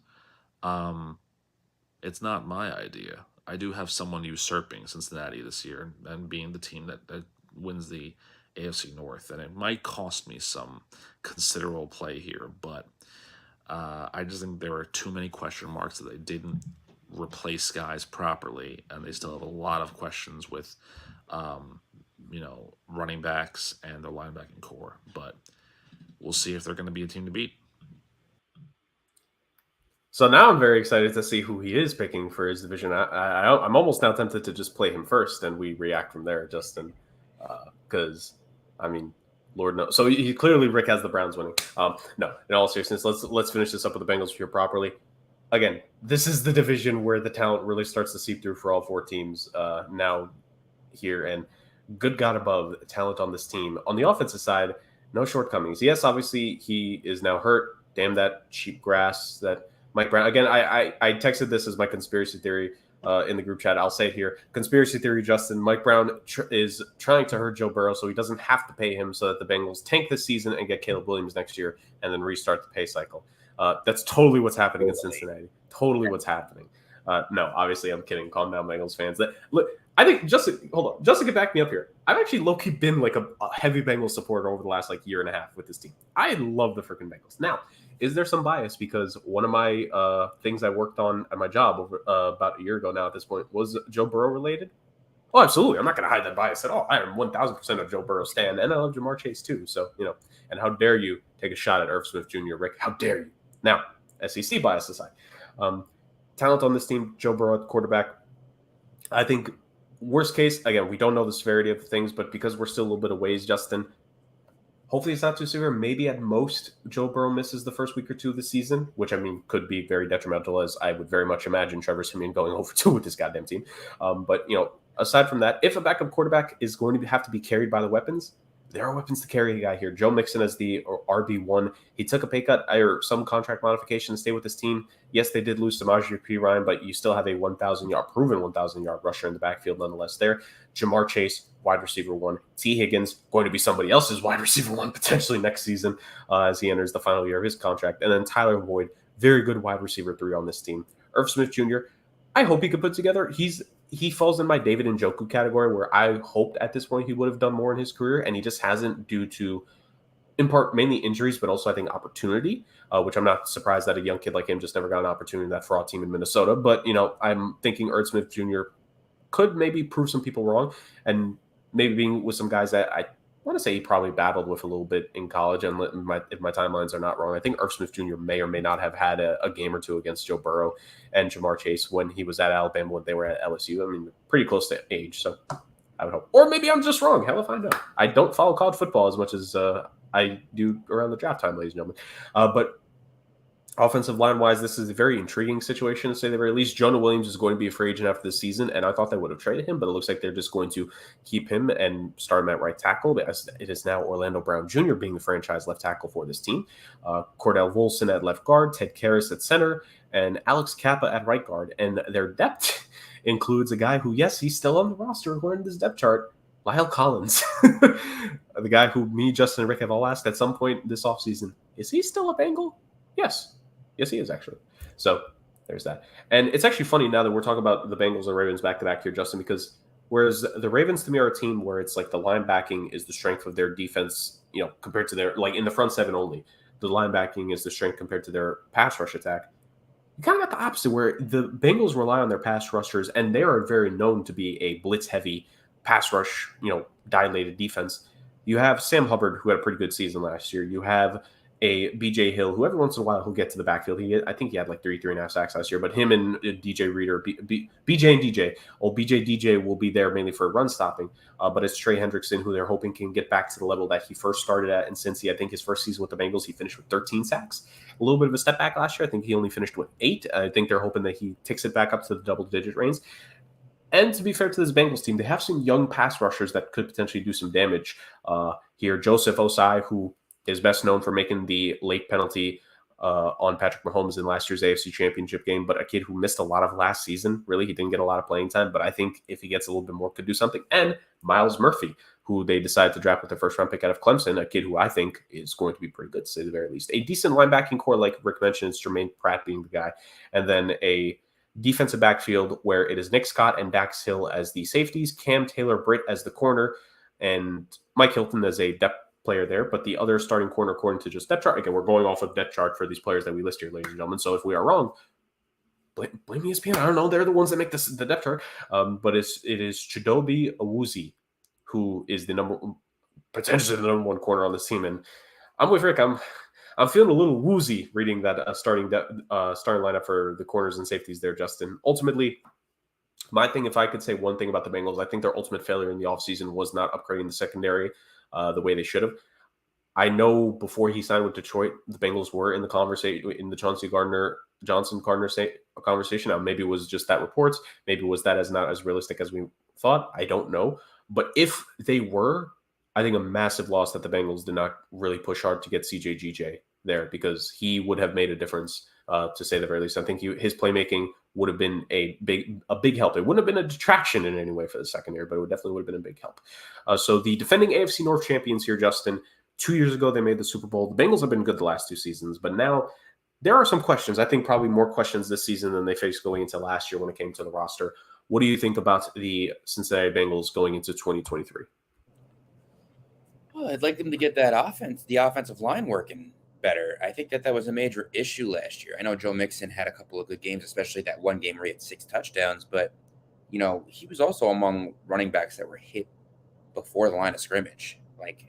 It's not my idea. I do have someone usurping Cincinnati this year and being the team that wins the AFC North. And it might cost me some considerable play here. But I just think there are too many question marks that they didn't replace guys properly. And they still have a lot of questions with running backs and their linebacking core. But we'll see if they're going to be a team to beat. So now I'm very excited to see who he is picking for his division. I'm almost now tempted to just play him first and we react from there, Justin. Because, I mean, Lord knows. So he clearly, Rick has the Browns winning. No, in all seriousness, let's finish this up with the Bengals here properly. Again, this is the division where the talent really starts to seep through for all four teams now here. And good God above, talent on this team. On the offensive side, no shortcomings. Yes, obviously, he is now hurt. Damn that cheap grass that Mike Brown. Again, I texted this as my conspiracy theory in the group chat. I'll say it here. Conspiracy theory, Justin. Mike Brown is trying to hurt Joe Burrow so he doesn't have to pay him so that the Bengals tank this season and get Caleb Williams next year and then restart the pay cycle. That's totally what's happening in Cincinnati. Totally what's happening. No, obviously, I'm kidding. Calm down, Bengals fans. Look, I think Justin, hold on. Justin, get back me up here. I've actually low-key been like a heavy Bengals supporter over the last like year and a half with this team. I love the freaking Bengals. Now, is there some bias because one of my things I worked on at my job over about a year ago now at this point was Joe Burrow related? Oh, absolutely. I'm not going to hide that bias at all. I am 1,000% a Joe Burrow stan, and I love Jamar Chase too. So, and how dare you take a shot at Irv Smith Jr., Rick? How dare you? Now, SEC bias aside, talent on this team, Joe Burrow at quarterback. I think worst case, again, we don't know the severity of things, but because we're still a little bit of ways, Justin, hopefully it's not too severe. Maybe at most Joe Burrow misses the first week or two of the season, which I mean could be very detrimental, as I would very much imagine Trevor Siemian going over 2 with this goddamn team. But aside from that, if a backup quarterback is going to have to be carried by the weapons, there are weapons to carry a guy here. Joe Mixon as the RB1. He took a pay cut or some contract modification to stay with his team. Yes, they did lose Samaje Perine, but you still have a proven 1,000-yard rusher in the backfield nonetheless there. Jamar Chase, wide receiver 1. T. Higgins, going to be somebody else's wide receiver 1 potentially next season as he enters the final year of his contract. And then Tyler Boyd, very good wide receiver 3 on this team. Irv Smith Jr., I hope he could put together. He falls in my David Njoku category where I hoped at this point he would have done more in his career, and he just hasn't due to, in part, mainly injuries, but also I think opportunity, which I'm not surprised that a young kid like him just never got an opportunity in that fraud team in Minnesota. But, I'm thinking Irv Smith Jr. could maybe prove some people wrong, and maybe being with some guys that I want to say he probably battled with a little bit in college, and if my timelines are not wrong, I think Irv Smith Jr. may or may not have had a game or two against Joe Burrow and Jamar Chase when he was at Alabama when they were at LSU. I mean, pretty close to age, so I would hope. Or maybe I'm just wrong. Hell if I know. I don't follow college football as much as I do around the draft time, ladies and gentlemen. But offensive line-wise, this is a very intriguing situation, to say the very least. Jonah Williams is going to be a free agent after the season, and I thought they would have traded him, but it looks like they're just going to keep him and start him at right tackle. It is now Orlando Brown Jr. being the franchise left tackle for this team. Cordell Volson at left guard, Ted Karras at center, and Alex Kappa at right guard. And their depth includes a guy who, yes, he's still on the roster according to this depth chart, Lyle Collins, the guy who me, Justin, and Rick have all asked at some point this offseason, is he still a Bengal? Yes. Yes, he is, actually. So there's that. And it's actually funny now that we're talking about the Bengals and Ravens back-to-back here, Justin, because whereas the Ravens to me are a team where it's like the linebacking is the strength of their defense, compared to their, like in the front seven only, the linebacking is the strength compared to their pass rush attack. You kind of got the opposite where the Bengals rely on their pass rushers, and they are very known to be a blitz-heavy pass rush, dilated defense. You have Sam Hubbard, who had a pretty good season last year. You have a BJ Hill, who every once in a while he'll get to the backfield. I think he had like 3.5 sacks last year, but him and DJ Reader, BJ and DJ, DJ will be there mainly for run stopping. But it's Trey Hendrickson, who they're hoping can get back to the level that he first started at. And since I think his first season with the Bengals, he finished with 13 sacks. A little bit of a step back last year. I think he only finished with 8. I think they're hoping that he takes it back up to the double-digit range. And to be fair to this Bengals team, they have some young pass rushers that could potentially do some damage here. Joseph Osai, who is best known for making the late penalty on Patrick Mahomes in last year's AFC Championship game, but a kid who missed a lot of last season. Really, he didn't get a lot of playing time, but I think if he gets a little bit more, could do something. And Miles Murphy, who they decided to draft with their first-round pick out of Clemson, a kid who I think is going to be pretty good, to say the very least. A decent linebacking core, like Rick mentioned, is Jermaine Pratt being the guy. And then a defensive backfield where it is Nick Scott and Dax Hill as the safeties, Cam Taylor-Britt as the corner, and Mike Hilton as a depth player there, but the other starting corner, according to just depth chart, again, we're going off of depth chart for these players that we list here, ladies and gentlemen. So if we are wrong, blame ESPN. I don't know. They're the ones that make the depth chart. But it is Chidobe Awuzie, who is potentially the number 1 corner on this team. And I'm with Rick. I'm feeling a little woozy reading that starting lineup for the corners and safeties there, Justin. Ultimately, my thing, if I could say one thing about the Bengals, I think their ultimate failure in the offseason was not upgrading the secondary the way they should have. I know before he signed with Detroit, the Bengals were in the conversation, in the Johnson conversation. Now, maybe it was just that reports. Maybe it was that as not as realistic as we thought. I don't know. But if they were, I think a massive loss that the Bengals did not really push hard to get CJGJ there, because he would have made a difference, to say the very least. I think his playmaking would have been a big help. It wouldn't have been a detraction in any way for the secondary, but it definitely would have been a big help. So the defending AFC North champions here, Justin, 2 years ago, they made the Super Bowl. The Bengals have been good the last 2 seasons, but now there are some questions. I think probably more questions this season than they faced going into last year when it came to the roster. What do you think about the Cincinnati Bengals going into 2023? Well, I'd like them to get the offensive line working better. I think that was a major issue last year. I know Joe Mixon had a couple of good games, especially that one game where he had 6 touchdowns, but he was also among running backs that were hit before the line of scrimmage, like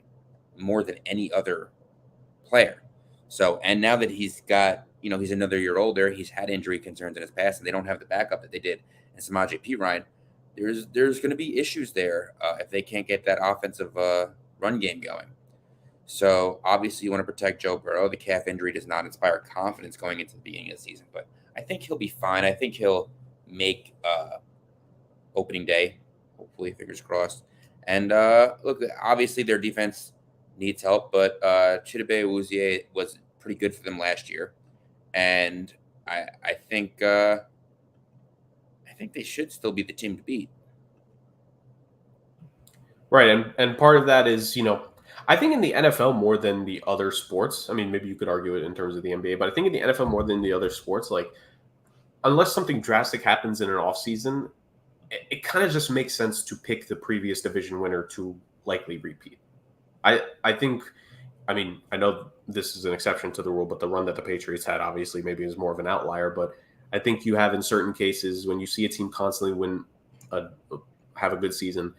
more than any other player. So, and now that he's got, he's another year older, he's had injury concerns in his past, and they don't have the backup that they did in Samaje Perine. There's going to be issues there if they can't get that offensive run game going. So obviously you want to protect Joe Burrow. The calf injury does not inspire confidence going into the beginning of the season, but I think he'll be fine. I think he'll make opening day, hopefully, fingers crossed. And look, obviously their defense needs help, but Chidobe Awuzie was pretty good for them last year, and I think they should still be the team to beat. Right, and part of that is, I think in the NFL more than the other sports, I mean, maybe you could argue it in terms of the NBA, but I think in the NFL more than the other sports, like, unless something drastic happens in an offseason, it kind of just makes sense to pick the previous division winner to likely repeat. I think, I mean, I know this is an exception to the rule, but the run that the Patriots had obviously maybe is more of an outlier, but I think you have in certain cases when you see a team constantly have a good season,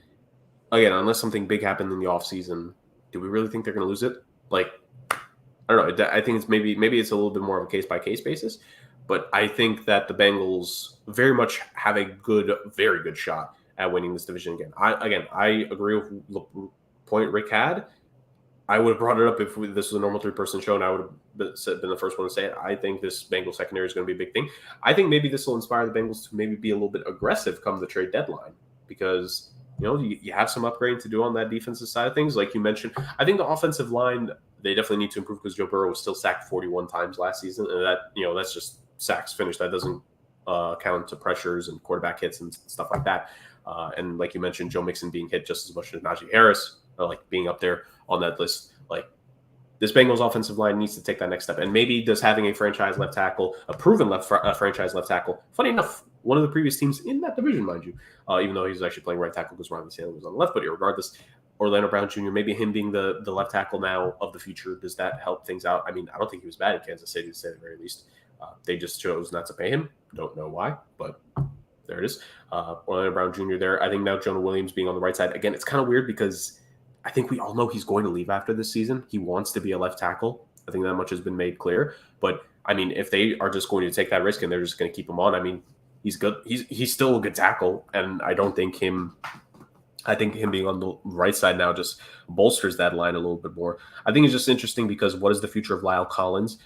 again, unless something big happened in the offseason, do we really think they're going to lose it? Like, I don't know. I think it's maybe it's a little bit more of a case-by-case basis, but I think that the Bengals very much have a very good shot at winning this division again. I agree with the point Rick had. I would have brought it up if this was a normal 3-person show, and I would have been the first one to say it. I think this Bengals secondary is going to be a big thing. I think maybe this will inspire the Bengals to maybe be a little bit aggressive come the trade deadline, because you have some upgrading to do on that defensive side of things. Like you mentioned, I think the offensive line, they definitely need to improve, because Joe Burrow was still sacked 41 times last season, and that that's just sacks finished. That doesn't count to pressures and quarterback hits and stuff like that. And like you mentioned, Joe Mixon being hit just as much as Najee Harris, like being up there on that list. Like, this Bengals offensive line needs to take that next step. And maybe does having a franchise left tackle, a proven franchise left tackle, funny enough, one of the previous teams in that division, mind you, even though he was actually playing right tackle because Ron Stanley was on the left, but regardless, Orlando Brown Jr., maybe him being the left tackle now of the future, does that help things out? I mean, I don't think he was bad in Kansas City, to say the very least. They just chose not to pay him. Don't know why, but there it is. Orlando Brown Jr. there. I think now Jonah Williams being on the right side. Again, it's kind of weird because I think we all know he's going to leave after this season. He wants to be a left tackle. I think that much has been made clear. But, I mean, if they are just going to take that risk and they're just going to keep him on, I mean, he's good. He's still a good tackle, and I think him being on the right side now just bolsters that line a little bit more. I think it's just interesting because what is the future of Lyle Collins?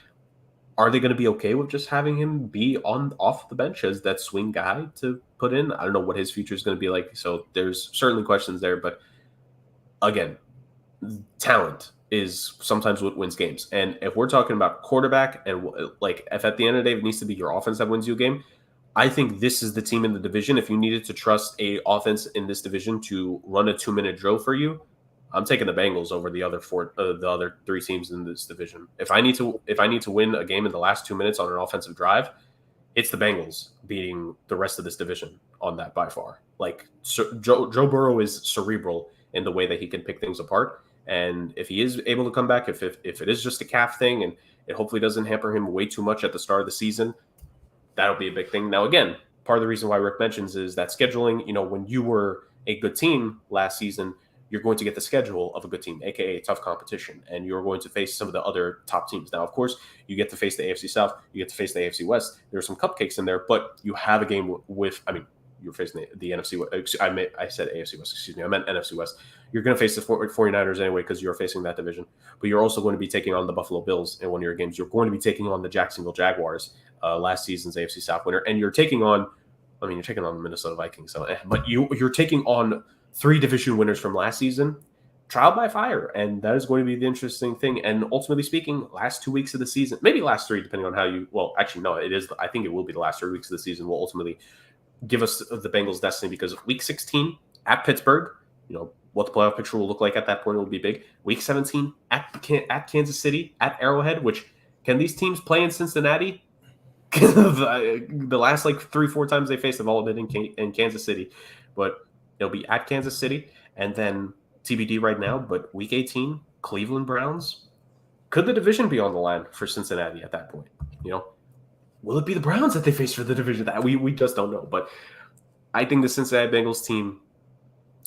Are they going to be okay with just having him be off the bench as that swing guy to put in? I don't know what his future is going to be like. So there's certainly questions there. But again, talent is sometimes what wins games. And if we're talking about quarterback and like if at the end of the day it needs to be your offense that wins you a game, I think this is the team in the division. If you needed to trust a offense in this division to run a 2-minute drill for you, I'm taking the Bengals over the other 3 teams in this division. If I need to win a game in the last 2 minutes on an offensive drive, it's the Bengals beating the rest of this division on that by far. Like Joe Burrow is cerebral in the way that he can pick things apart, and if he is able to come back, if it is just a calf thing and it hopefully doesn't hamper him way too much at the start of the season, that'll be a big thing. Now, again, part of the reason why Rick mentions is that scheduling. When you were a good team last season, you're going to get the schedule of a good team, aka tough competition, and you're going to face some of the other top teams. Now, of course, you get to face the AFC South, you get to face the AFC West. There's some cupcakes in there, but you have a game with, I mean, you're facing the NFC West. I said AFC West, excuse me. I meant NFC West. You're going to face the 49ers anyway because you're facing that division. But you're also going to be taking on the Buffalo Bills in one of your games. You're going to be taking on the Jacksonville Jaguars, last season's AFC South winner. And you're taking on, I mean, you're taking on the Minnesota Vikings. But you're taking on 3 division winners from last season, trial by fire. And that is going to be the interesting thing. And ultimately speaking, last 2 weeks of the season, maybe last 3, depending on how you, well, actually, no, it is. I think it will be the last 3 weeks of the season will ultimately give us the Bengals' destiny, because week 16 at Pittsburgh, what the playoff picture will look like at that point will be big. Week 17 at Kansas City, at Arrowhead, which, can these teams play in Cincinnati? The last 3-4 times they faced have all been in Kansas City, but it'll be at Kansas City, and then TBD right now, but week 18, Cleveland Browns. Could the division be on the line for Cincinnati at that point? Will it be the Browns that they face for the division? That we just don't know. But I think the Cincinnati Bengals team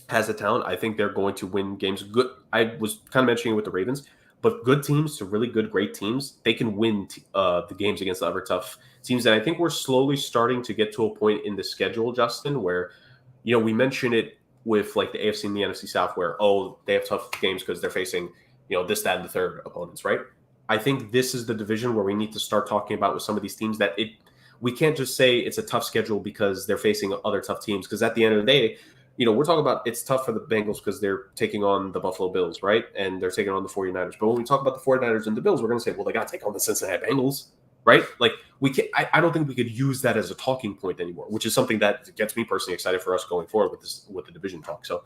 has the talent. I think they're going to win games. Good. I was kind of mentioning it with the Ravens, but good teams to really good, great teams, they can win the games against the other tough teams. And I think we're slowly starting to get to a point in the schedule, Justin, where, we mentioned it with the AFC and the NFC South, where, they have tough games because they're facing, this, that, and the third opponents, right? I think this is the division where we need to start talking about with some of these teams that we can't just say it's a tough schedule because they're facing other tough teams. Because at the end of the day, we're talking about it's tough for the Bengals because they're taking on the Buffalo Bills, right? And they're taking on the 49ers. But when we talk about the 49ers and the Bills, we're going to say, well, they got to take on the Cincinnati Bengals, right? We can't. I don't think we could use that as a talking point anymore, which is something that gets me personally excited for us going forward with the division talk. So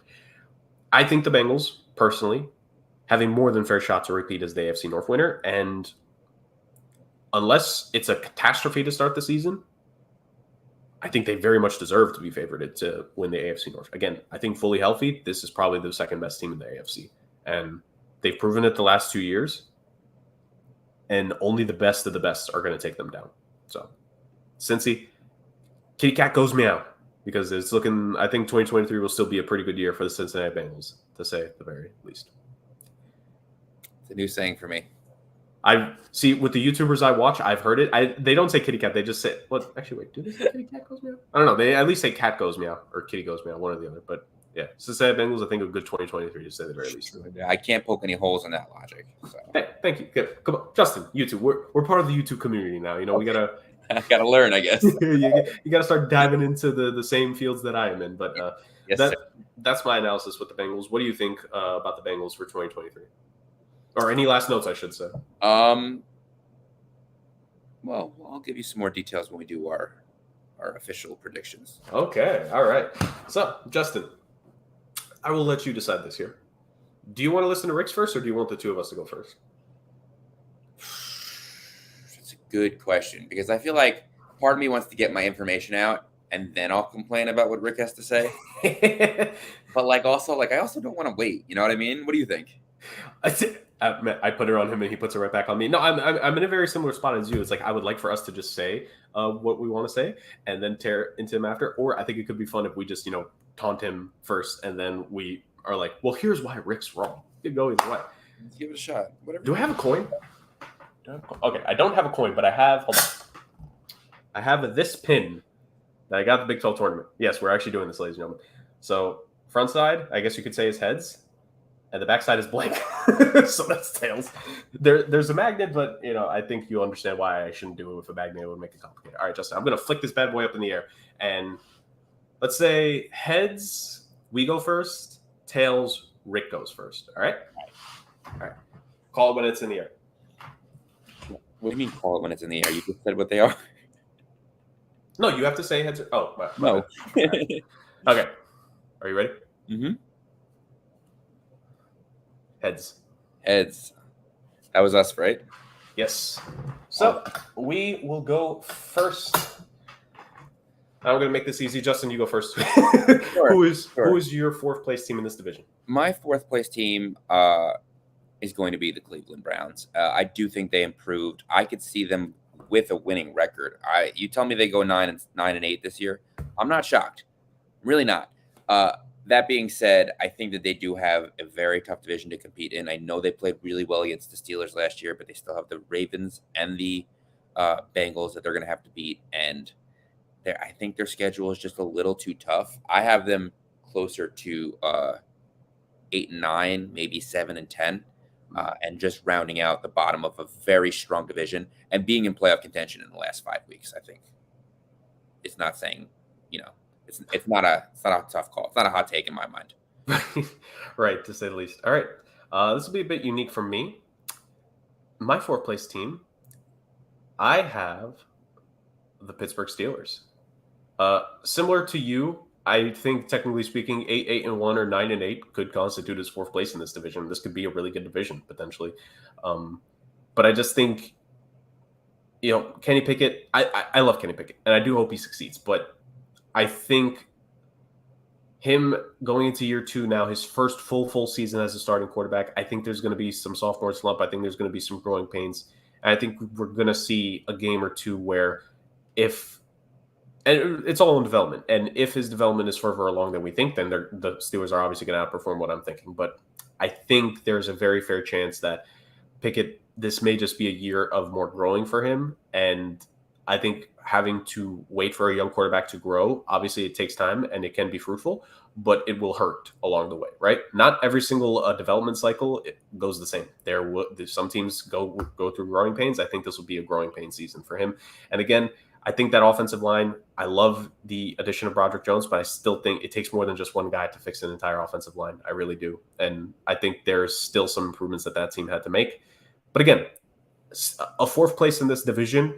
I think the Bengals, personally, having more than fair shot to repeat as the AFC North winner. And unless it's a catastrophe to start the season, I think they very much deserve to be favored to win the AFC North. Again, I think fully healthy, this is probably the second best team in the AFC. And they've proven it the last 2 years. And only the best of the best are going to take them down. So, Cincy, kitty cat goes meow. Because it's looking, I think 2023 will still be a pretty good year for the Cincinnati Bengals, to say at the very least. It's a new saying for me. I see with the YouTubers I watch, I've heard it. They don't say kitty cat. They just say, what? Actually, wait, do they say kitty cat goes meow? I don't know. They at least say cat goes meow or kitty goes meow, one or the other. But yeah, Cincinnati Bengals, I think a good 2023 to say the very least. I can't poke any holes in that logic. So. Hey, thank you. Good. Come on, Justin, YouTube. We're part of the YouTube community now. We gotta. I gotta learn, I guess. you gotta start diving into the same fields that I am in. But yes, that's my analysis with the Bengals. What do you think about the Bengals for 2023? Or any last notes, I should say. Well, I'll give you some more details when we do our official predictions. Okay. All right. So, Justin, I will let you decide this here. Do you want to listen to Rick's first, or do you want the two of us to go first? It's a good question, because I feel like part of me wants to get my information out, and then I'll complain about what Rick has to say. But I also don't want to wait. You know what I mean? What do you think? I put it on him and he puts it right back on me. No, I'm in a very similar spot as you. It's I would like for us to just say what we want to say and then tear into him after. Or I think it could be fun if we just taunt him first and then we are like, well, here's why Rick's wrong. It could go either way. Let's give it a shot. Whatever. Do I have a coin? Okay, I don't have a coin, but I have. Hold on. I have this pin that I got at the Big 12 tournament. Yes, we're actually doing this, ladies and gentlemen. So front side, I guess you could say, is heads. And the backside is blank. So that's tails. There's a magnet, but I think you'll understand why I shouldn't do it with a magnet. It would make it complicated. All right, Justin, I'm gonna flick this bad boy up in the air. And let's say heads, we go first, tails, Rick goes first. All right? All right. Call it when it's in the air. What do you mean call it when it's in the air? You just said what they are. No, you have to say heads. No. Right. Okay. Are you ready? Mm-hmm. Heads. That was us, right? Yes. So we will go first. I'm going to make this easy. Justin, you go first. Sure. Who is your fourth place team in this division? My fourth place team is going to be the Cleveland Browns. I do think they improved. I could see them with a winning record. You tell me they go 9-8 this year, I'm not shocked. Really not. That being said, I think that they do have a very tough division to compete in. I know they played really well against the Steelers last year, but they still have the Ravens and the Bengals that they're going to have to beat. And I think their schedule is just a little too tough. I have them closer to 8-9, maybe 7-10, and just rounding out the bottom of a very strong division and being in playoff contention in the last 5 weeks. I think it's not saying, it's not a tough call. It's not a hot take in my mind. Right, to say the least. All right, this will be a bit unique for me. My 4th place team, I have the Pittsburgh Steelers. Similar to you, I think technically speaking, 8-1 or 9-8 could constitute as 4th place in this division. This could be a really good division potentially, but I just think, Kenny Pickett. I love Kenny Pickett, and I do hope he succeeds. But I think him going into year 2 now, his first full season as a starting quarterback, I think there's going to be some sophomore slump. I think there's going to be some growing pains. And I think we're going to see a game or two where and it's all in development. And if his development is further along than we think, then the Steelers are obviously going to outperform what I'm thinking. But I think there's a very fair chance that Pickett, this may just be a year of more growing for him. And I think having to wait for a young quarterback to grow, obviously it takes time and it can be fruitful, but it will hurt along the way, right? Not every single development cycle it goes the same. Some teams go through growing pains. I think this will be a growing pain season for him. And again, I think that offensive line, I love the addition of Broderick Jones, but I still think it takes more than just one guy to fix an entire offensive line. I really do. And I think there's still some improvements that team had to make. But again, a 4th place in this division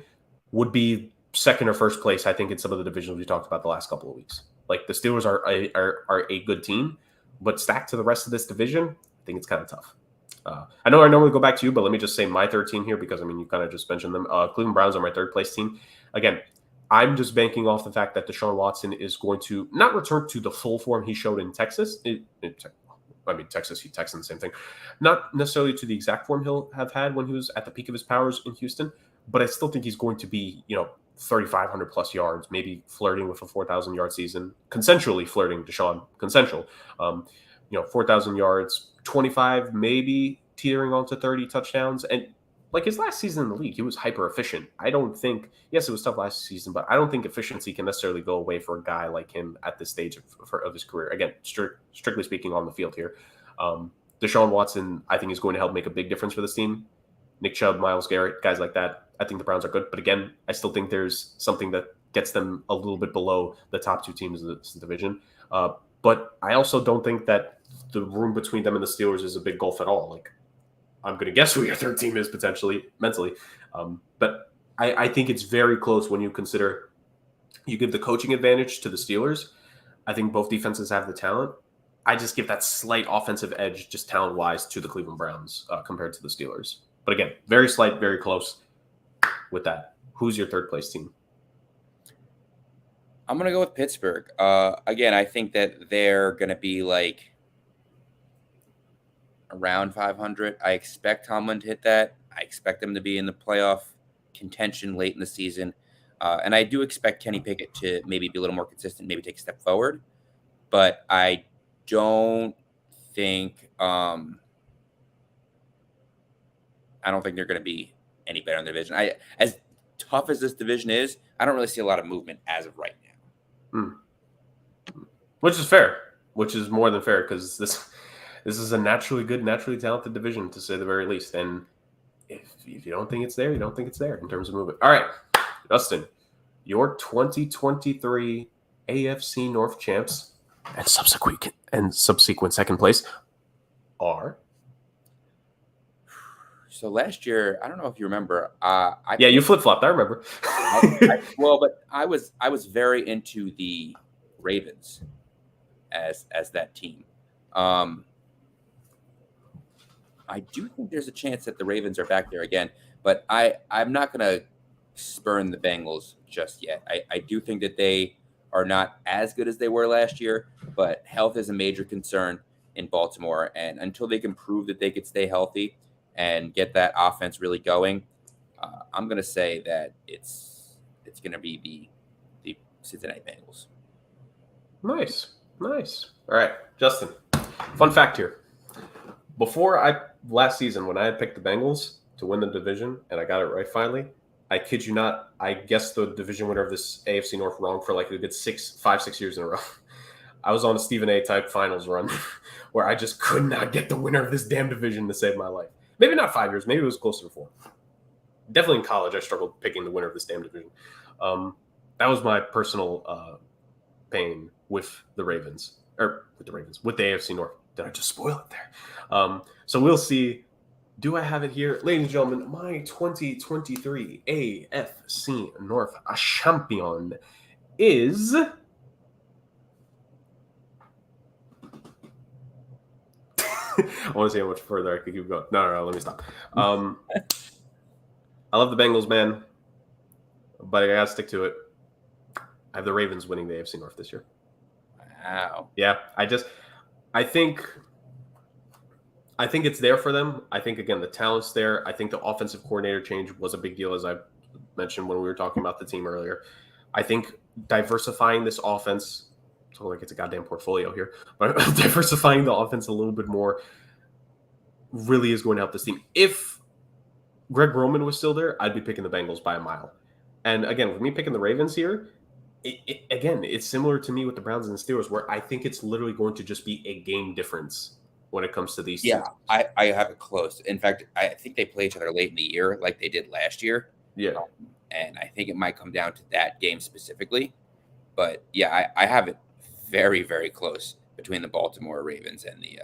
would be 2nd or 1st place, I think, in some of the divisions we talked about the last couple of weeks. Like the Steelers are a good team, but stacked to the rest of this division, I think it's kind of tough. I know I normally go back to you, but let me just say my 3rd team here because, you kind of just mentioned them. Cleveland Browns are my 3rd place team. Again, I'm just banking off the fact that Deshaun Watson is going to not return to the full form he showed in Texas. Texas, Texans, same thing. Not necessarily to the exact form he'll have had when he was at the peak of his powers in Houston, but I still think he's going to be, 3,500 plus yards, maybe flirting with a 4,000 yard season, consensually flirting, Deshaun, consensual. 4,000 yards, 25, maybe teetering on to 30 touchdowns. And like his last season in the league, he was hyper efficient. I don't think, yes, it was tough last season, but I don't think efficiency can necessarily go away for a guy like him at this stage of his career. Again, strictly speaking on the field here. Deshaun Watson, I think, is going to help make a big difference for this team. Nick Chubb, Myles Garrett, guys like that. I think the Browns are good. But again, I still think there's something that gets them a little bit below the top 2 teams in this division. But I also don't think that the room between them and the Steelers is a big gulf at all. Like, I'm going to guess who your 3rd team is potentially mentally. But I think it's very close when you consider you give the coaching advantage to the Steelers. I think both defenses have the talent. I just give that slight offensive edge, just talent-wise, to the Cleveland Browns compared to the Steelers. But again, very slight, very close with that. Who's your 3rd place team? I'm going to go with Pittsburgh. Again, I think that they're going to be like around 500. I expect Tomlin to hit that. I expect them to be in the playoff contention late in the season. And I do expect Kenny Pickett to maybe be a little more consistent, maybe take a step forward. But I don't think I don't think they're going to be any better in the division. As tough as this division is, I don't really see a lot of movement as of right now. Which is fair, which is more than fair because this is a naturally good, naturally talented division, to say the very least. And if you don't think it's there, you don't think it's there in terms of movement. All right, Justin, your 2023 AFC North champs and subsequent 2nd place are. So last year, I don't know if you remember. You flip-flopped. I remember. But I was very into the Ravens as that team. I do think there's a chance that the Ravens are back there again, but I'm not going to spurn the Bengals just yet. I do think that they are not as good as they were last year, but health is a major concern in Baltimore. And until they can prove that they could stay healthy and get that offense really going, I'm going to say that it's going to be the Cincinnati Bengals. Nice. Nice. All right, Justin. Fun fact here. Last season, when I had picked the Bengals to win the division, and I got it right finally, I kid you not, I guessed the division winner of this AFC North wrong for like a good 5-6 years in a row. I was on a Stephen A type finals run where I just could not get the winner of this damn division to save my life. Maybe not 5 years. Maybe it was closer to 4. Definitely in college, I struggled picking the winner of this damn division. That was my personal pain with the Ravens. With the AFC North. Did I just spoil it there? So we'll see. Do I have it here? Ladies and gentlemen, my 2023 AFC North champion is... I want to see how much further I could keep going. No, let me stop. I love the Bengals, man, but I got to stick to it. I have the Ravens winning the AFC North this year. Wow. Yeah, I think it's there for them. I think, again, the talent's there. I think the offensive coordinator change was a big deal, as I mentioned when we were talking about the team earlier. I think diversifying this offense, it's like it's a goddamn portfolio here, but diversifying the offense a little bit more really is going to help this team. If Greg Roman was still there, I'd be picking the Bengals by a mile. And again, with me picking the Ravens here, it's similar to me with the Browns and the Steelers, where I think it's literally going to just be a game difference when it comes to these Yeah, teams. I have it close. In fact, I think they play each other late in the year like they did last year. Yeah. And I think it might come down to that game specifically. But yeah, I have it very, very close between the Baltimore Ravens and the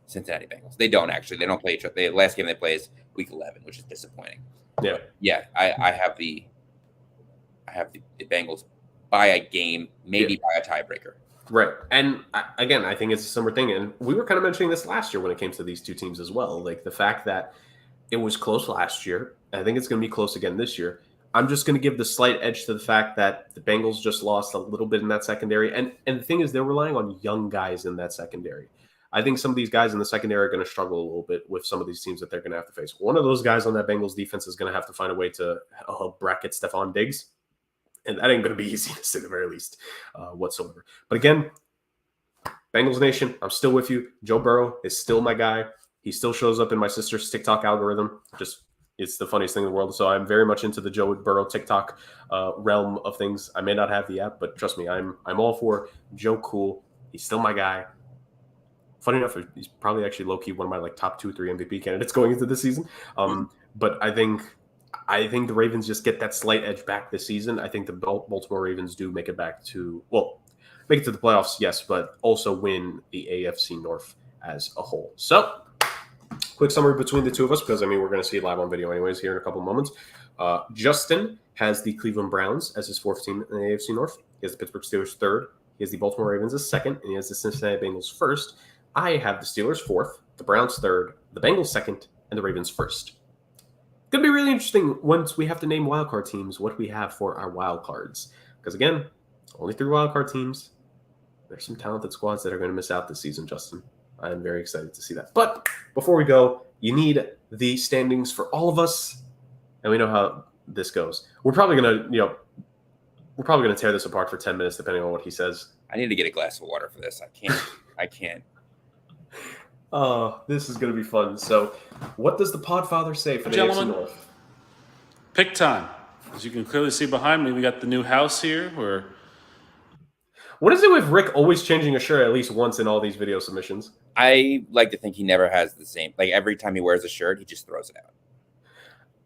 Cincinnati Bengals. They don't actually. They don't play each other. The last game they play is Week 11, which is disappointing. Yeah. But yeah, I have the Bengals by a game, maybe by a tiebreaker. Right. And again, I think it's a similar thing. And we were kind of mentioning this last year when it came to these two teams as well. Like the fact that it was close last year. I think it's going to be close again this year. I'm just going to give the slight edge to the fact that the Bengals just lost a little bit in that secondary. And the thing is, they're relying on young guys in that secondary. I think some of these guys in the secondary are going to struggle a little bit with some of these teams that they're going to have to face. One of those guys on that Bengals defense is going to have to find a way to bracket Stephon Diggs. And that ain't going to be easy, to say the very least, whatsoever. But again, Bengals Nation, I'm still with you. Joe Burrow is still my guy. He still shows up in my sister's TikTok algorithm. It's the funniest thing in the world. So I'm very much into the Joe Burrow TikTok realm of things. I may not have the app, but trust me, I'm all for Joe Cool. He's still my guy. Funny enough, he's probably actually low-key one of my top 2 or 3 MVP candidates going into this season. But I think the Ravens just get that slight edge back this season. I think the Baltimore Ravens do make it to the playoffs, yes, but also win the AFC North as a whole. So, quick summary between the two of us, because, we're going to see it live on video anyways here in a couple of moments. Justin has the Cleveland Browns as his 4th team in the AFC North. He has the Pittsburgh Steelers 3rd. He has the Baltimore Ravens as 2nd, and he has the Cincinnati Bengals 1st. I have the Steelers 4th, the Browns 3rd, the Bengals 2nd, and the Ravens 1st. Going to be really interesting once we have to name wildcard teams, what we have for our wildcards. Because again, only 3 wildcard teams. There's some talented squads that are going to miss out this season, Justin. I am very excited to see that. But before we go, you need the standings for all of us, and we know how this goes. We're probably going to tear this apart for 10 minutes, depending on what he says. I need to get a glass of water for this. I can't. Oh, this is going to be fun. So, what does the Podfather say for the AFC North? Pick time. As you can clearly see behind me, we got the new house here. What is it with Rick always changing a shirt at least once in all these video submissions? I like to think he never has the same. Like every time he wears a shirt, he just throws it out.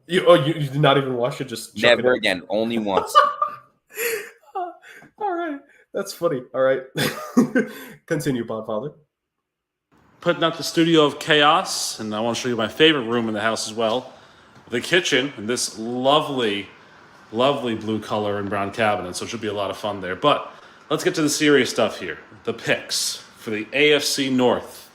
You did not even wash it? Just never again. Only once. All right. That's funny. All right. Continue, Podfather. Putting up the studio of chaos, and I want to show you my favorite room in the house as well. The kitchen, and this lovely, lovely blue color and brown cabinet, so it should be a lot of fun there. But let's get to the serious stuff here. The picks for the AFC North.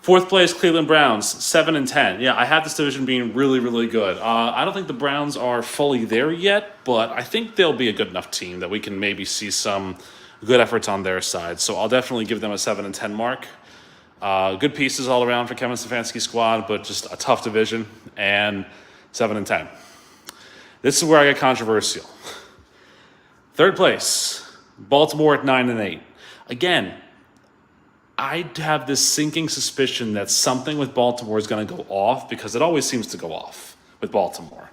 4th place, Cleveland Browns, 7-10. Yeah, I have this division being really, really good. I don't think the Browns are fully there yet, but I think they'll be a good enough team that we can maybe see some good efforts on their side. So I'll definitely give them a 7-10 mark. Good pieces all around for Kevin Stefanski's squad, but just a tough division, and 7-10. This is where I get controversial. 3rd place, Baltimore at 9-8. Again, I have this sinking suspicion that something with Baltimore is going to go off because it always seems to go off with Baltimore.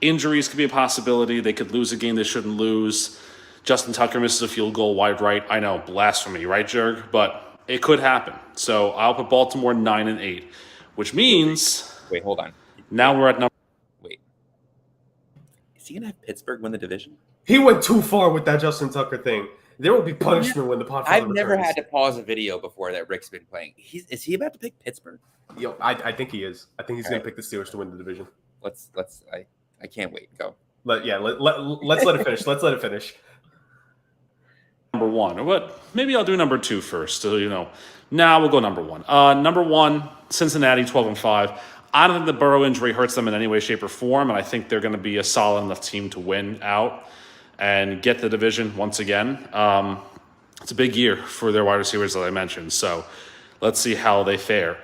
Injuries could be a possibility. They could lose a game they shouldn't lose. Justin Tucker misses a field goal wide right. I know, blasphemy, right, Jerg? But it could happen. So I'll put Baltimore 9-8, which means... Wait, hold on. Now we're at number... Wait. Is he going to have Pittsburgh win the division? He went too far with that Justin Tucker thing. There will be punishment when the Podfather I've never returns. had to pause a video before that Rick's been playing. Is he about to pick Pittsburgh? Yo, I think he is. I think he's All going right. to pick the Steelers to win the division. I can't wait. Go. Let's let it finish. Let's let it finish. Number one. Or what? Maybe I'll do number two first. So, we'll go number one. Number one, Cincinnati, 12-5. I don't think the Burrow injury hurts them in any way, shape, or form, and I think they're going to be a solid enough team to win out and get the division once again. It's a big year for their wide receivers, as I mentioned. So let's see how they fare.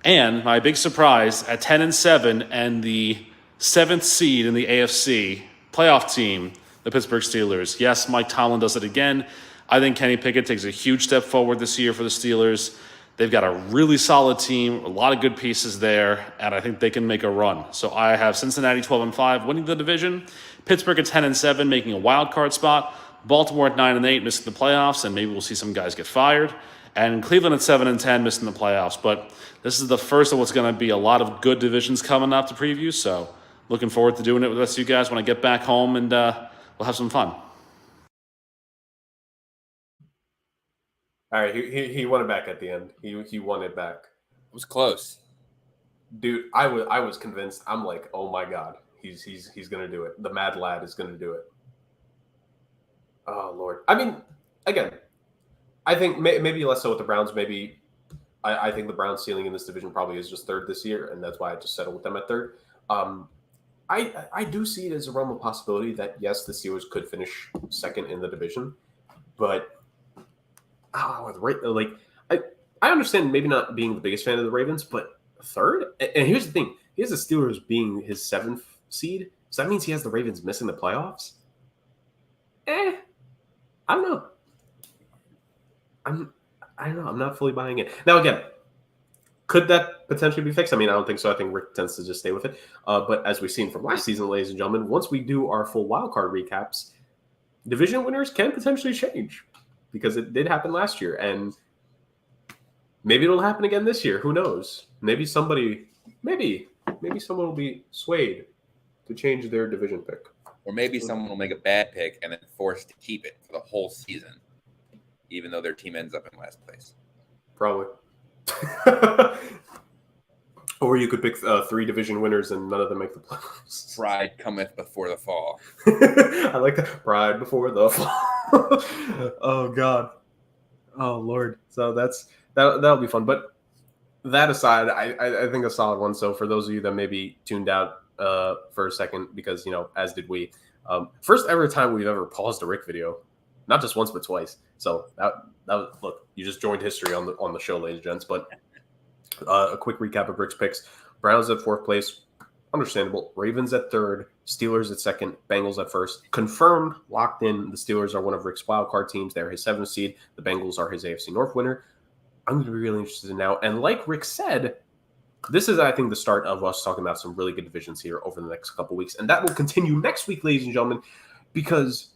And my big surprise at 10-7 and the 7th seed in the AFC playoff team, the Pittsburgh Steelers. Yes, Mike Tomlin does it again. I think Kenny Pickett takes a huge step forward this year for the Steelers. They've got a really solid team, a lot of good pieces there, and I think they can make a run. So I have Cincinnati 12-5 winning the division, Pittsburgh at 10-7 making a wild card spot, Baltimore at 9-8 missing the playoffs, and maybe we'll see some guys get fired, and Cleveland at 7-10 missing the playoffs. But this is the first of what's going to be a lot of good divisions coming up to preview. So looking forward to doing it with us, you guys, when I get back home, and we'll have some fun. All right, he won it back at the end. He won it back. It was close. Dude, I was convinced. I'm like, oh my God, he's gonna do it. The mad lad is gonna do it. Oh Lord. I mean, again, I think maybe less so with the Browns. Maybe I think the Browns' ceiling in this division probably is just third this year, and that's why I just settled with them at third. I do see it as a realm of possibility that yes, the Steelers could finish second in the division, but I understand maybe not being the biggest fan of the Ravens, but third. And here's the thing: he has the Steelers being his 7th seed, so that means he has the Ravens missing the playoffs. I don't know. I don't know. I'm not fully buying it. Now, again, could that potentially be fixed? I mean, I don't think so. I think Rick tends to just stay with it. But as we've seen from last season, ladies and gentlemen, once we do our full wildcard recaps, division winners can potentially change because it did happen last year. And maybe it'll happen again this year. Who knows? Maybe someone will be swayed to change their division pick. Or maybe someone will make a bad pick and then forced to keep it for the whole season, even though their team ends up in last place. Probably. Or you could pick 3 division winners and none of them make the playoffs. Pride cometh before the fall. I like that. Pride before the fall. Oh, God. Oh, Lord. So that'll be fun. But that aside, I think a solid one. So for those of you that maybe tuned out for a second, because, as did we, first ever time we've ever paused a Rick video, not just once, but twice. So that was, look, you just joined history on the show, ladies and gents. But a quick recap of Rick's picks. Browns at 4th place. Understandable. Ravens at 3rd. Steelers at 2nd. Bengals at 1st. Confirmed, locked in. The Steelers are one of Rick's wildcard teams. They're his 7th seed. The Bengals are his AFC North winner. I'm going to be really interested in now. And like Rick said, this is, I think, the start of us talking about some really good divisions here over the next couple weeks. And that will continue next week, ladies and gentlemen, because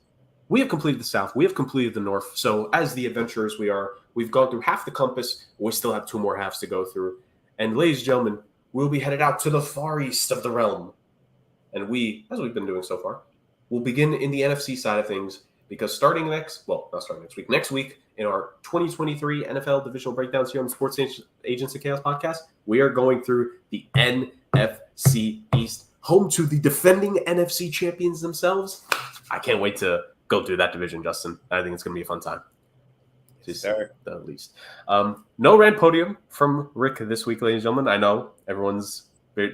we have completed the South. We have completed the North. So as the adventurers we are, we've gone through half the compass. We still have 2 more halves to go through. And ladies and gentlemen, we'll be headed out to the far east of the realm. And we, as we've been doing so far, will begin in the NFC side of things, because next week in our 2023 NFL divisional breakdowns here on the Sports Agents of Chaos podcast, we are going through the NFC East, home to the defending NFC champions themselves. I can't wait to go through that division, Justin. I think it's going to be a fun time. The least. No rant podium from Rick this week, ladies and gentlemen. I know everyone's the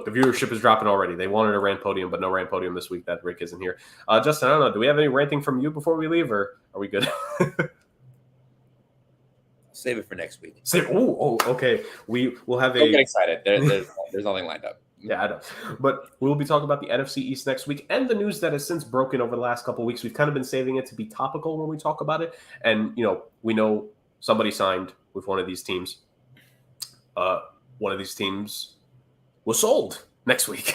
viewership is dropping already. They wanted a rant podium, but no rant podium this week that Rick isn't here. Justin, I don't know. Do we have any ranting from you before we leave, or are we good? Save it for next week. Okay. We'll have Don't get excited. There's nothing lined up. Yeah, I know. But we'll be talking about the NFC East next week and the news that has since broken over the last couple of weeks. We've kind of been saving it to be topical when we talk about it. And, we know somebody signed with one of these teams. One of these teams was sold next week.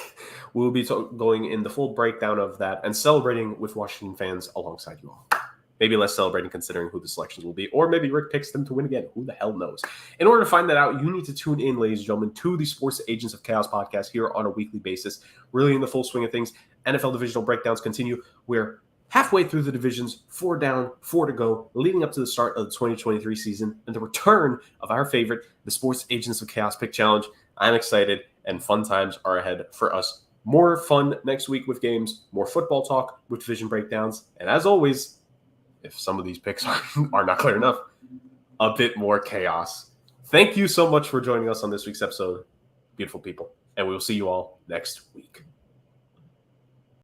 We'll be going in the full breakdown of that and celebrating with Washington fans alongside you all. Maybe less celebrating considering who the selections will be. Or maybe Rick picks them to win again. Who the hell knows? In order to find that out, you need to tune in, ladies and gentlemen, to the Sports Agents of Chaos podcast here on a weekly basis. Really in the full swing of things. NFL divisional breakdowns continue. We're halfway through the divisions, 4 down, 4 to go, leading up to the start of the 2023 season and the return of our favorite, the Sports Agents of Chaos Pick Challenge. I'm excited, and fun times are ahead for us. More fun next week with games, more football talk with division breakdowns, and as always, if some of these picks are not clear enough, a bit more chaos. Thank you so much for joining us on this week's episode, beautiful people, and we will see you all next week.